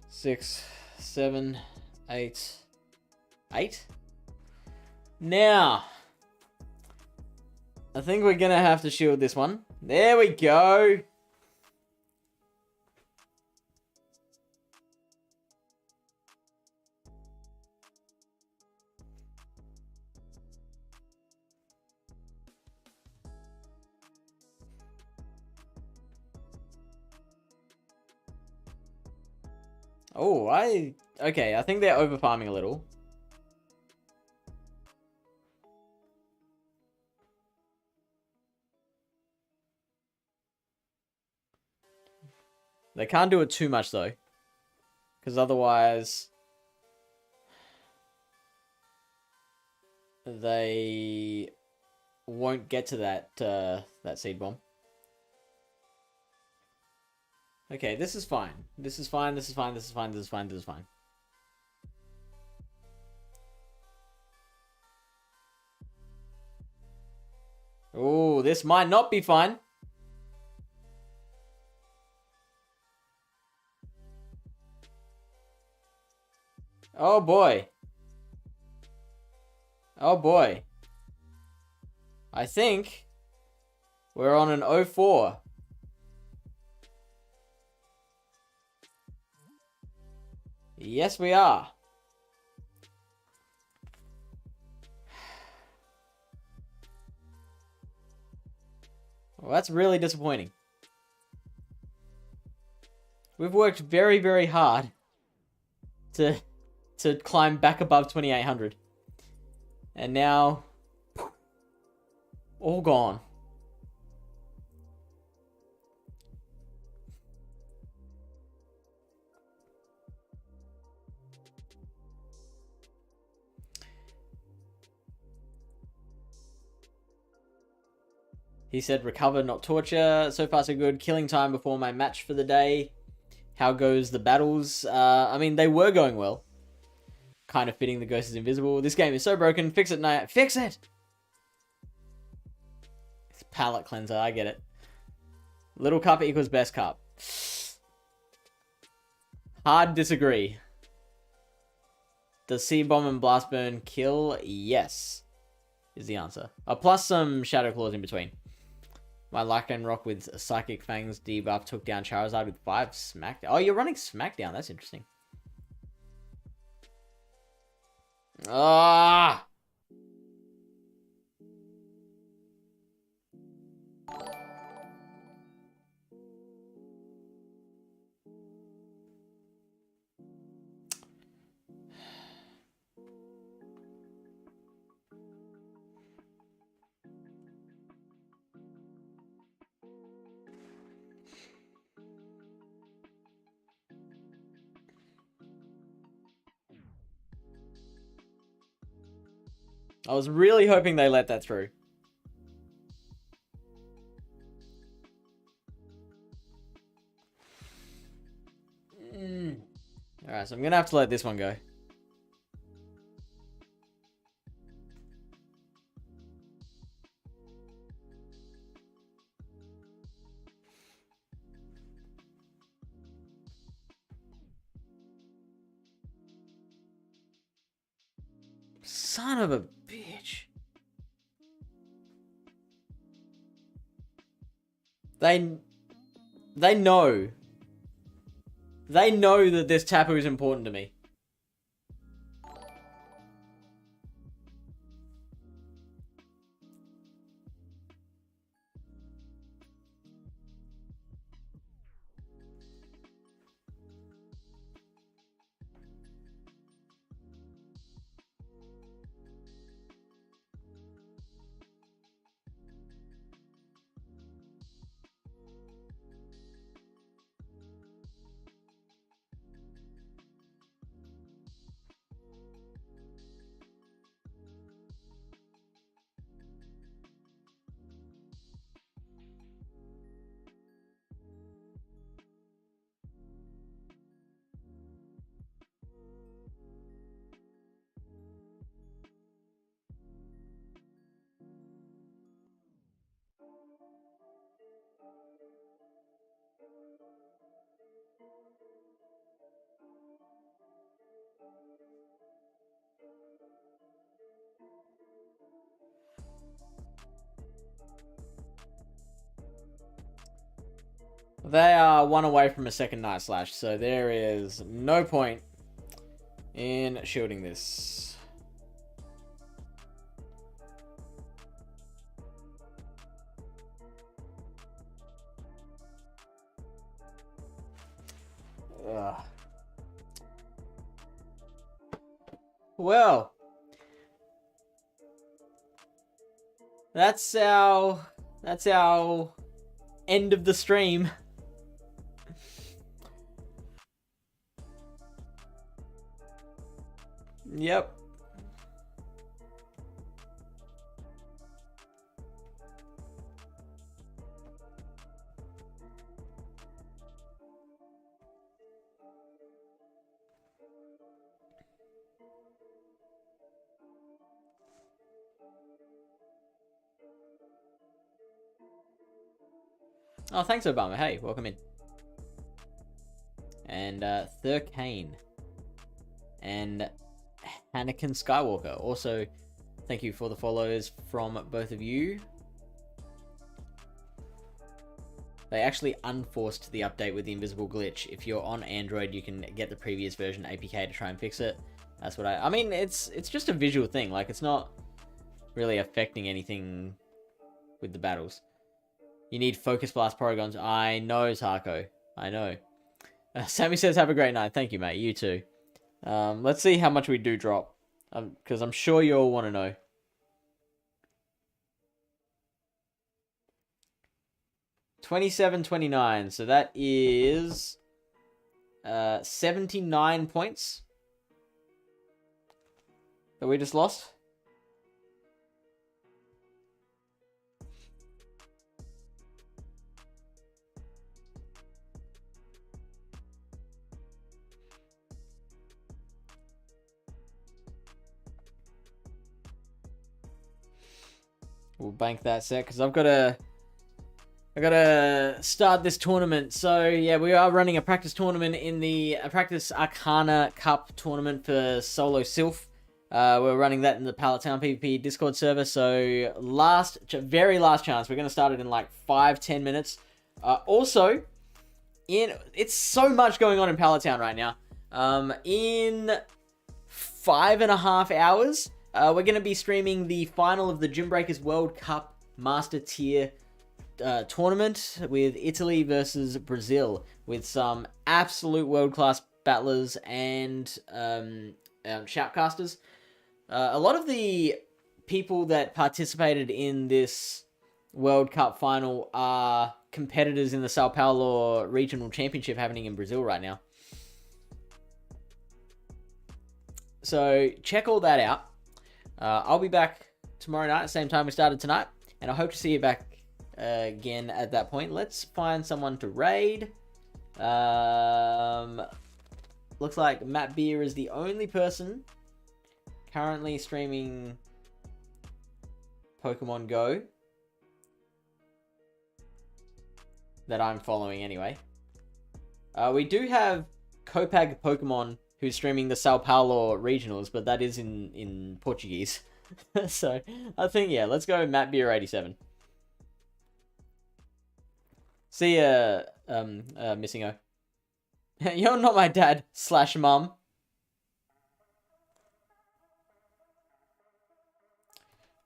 6, 7, 8. 8? Now, I think we're gonna have to shield this one. There we go. Oh, okay, I think they're over farming a little. They can't do it too much though, because otherwise they won't get to that seed bomb. Okay, this is fine. This is fine. This is fine. This is fine. This is fine. This is fine. Oh, this might not be fine. Oh boy. Oh boy. I think we're on an 0-4. Yes, we are. Well, that's really disappointing. We've worked very, very hard to climb back above 2800. And now, all gone. He said, recover, not torture. So far, so good. Killing time before my match for the day. How goes the battles? I mean, they were going well. Kind of fitting the ghost is invisible. This game is so broken. Fix it, Night. Fix it! It's palate cleanser. I get it. Little cup equals best cup. Hard disagree. Does Sea Bomb and Blast Burn kill? Yes, is the answer. Plus some Shadow Claws in between. My Lycan Rock with Psychic Fangs debuff took down Charizard with 5 Smackdown. Oh, you're running Smackdown. That's interesting. Ah! I was really hoping they let that through. Alright, so I'm gonna have to let this one go. Son of a bitch. They know. They know that this Tapu is important to me. They are one away from a second Night Slash, so there is no point in shielding this. Ugh. Well, that's our end of the stream. Yep. Oh, thanks, Obama. Hey, welcome in. And Thurkane. And Anakin Skywalker. Also, thank you for the follows from both of you. They actually unforced the update with the invisible glitch. If you're on Android, you can get the previous version APK to try and fix it. That's what I mean, it's just a visual thing. Like, it's not really affecting anything with the battles. You need Focus Blast Paragons. I know, Sarko. I know. Sammy says, have a great night. Thank you, mate. You too. Let's see how much we do drop. Because I'm sure you all want to know. $27.29. So that is 79 points that we just lost. We'll bank that set because I've got to I gotta start this tournament. So yeah, we are running a practice tournament in the Practice Arcana Cup tournament for solo Silph. We're running that in the Pallet Town PvP Discord server. So very last chance. We're gonna start it in like 5-10 minutes. Also, it's so much going on in Pallet Town right now. In 5.5 hours, we're gonna be streaming the final of the Gym Breakers World Cup Master Tier tournament with Italy versus Brazil, with some absolute world-class battlers and shoutcasters. A lot of the people that participated in this World Cup final are competitors in the Sao Paulo Regional Championship happening in Brazil right now. So check all that out. I'll be back tomorrow night, same time we started tonight, and I hope to see you back again at that point. Let's find someone to raid. Looks like Matt Beer is the only person currently streaming Pokemon Go that I'm following anyway. We do have Copag Pokemon who's streaming the Sao Paulo regionals, but that is in Portuguese. So I think, yeah, let's go Matt Beer 87. See ya, Missing O. You're not my dad / mum.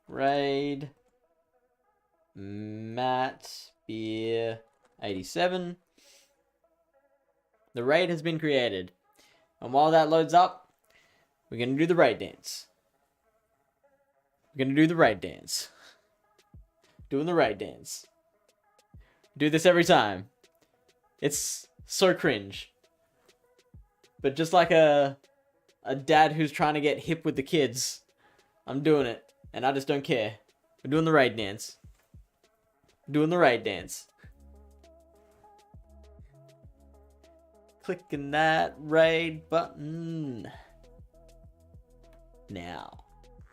Raid. Matt Beer 87. The raid has been created. And while that loads up, we're going to do the raid dance. We're going to do the raid dance. Doing the raid dance. Do this every time. It's so cringe. But just like a dad who's trying to get hip with the kids, I'm doing it. And I just don't care. We're doing the raid dance. Doing the raid dance. Clicking that raid button now.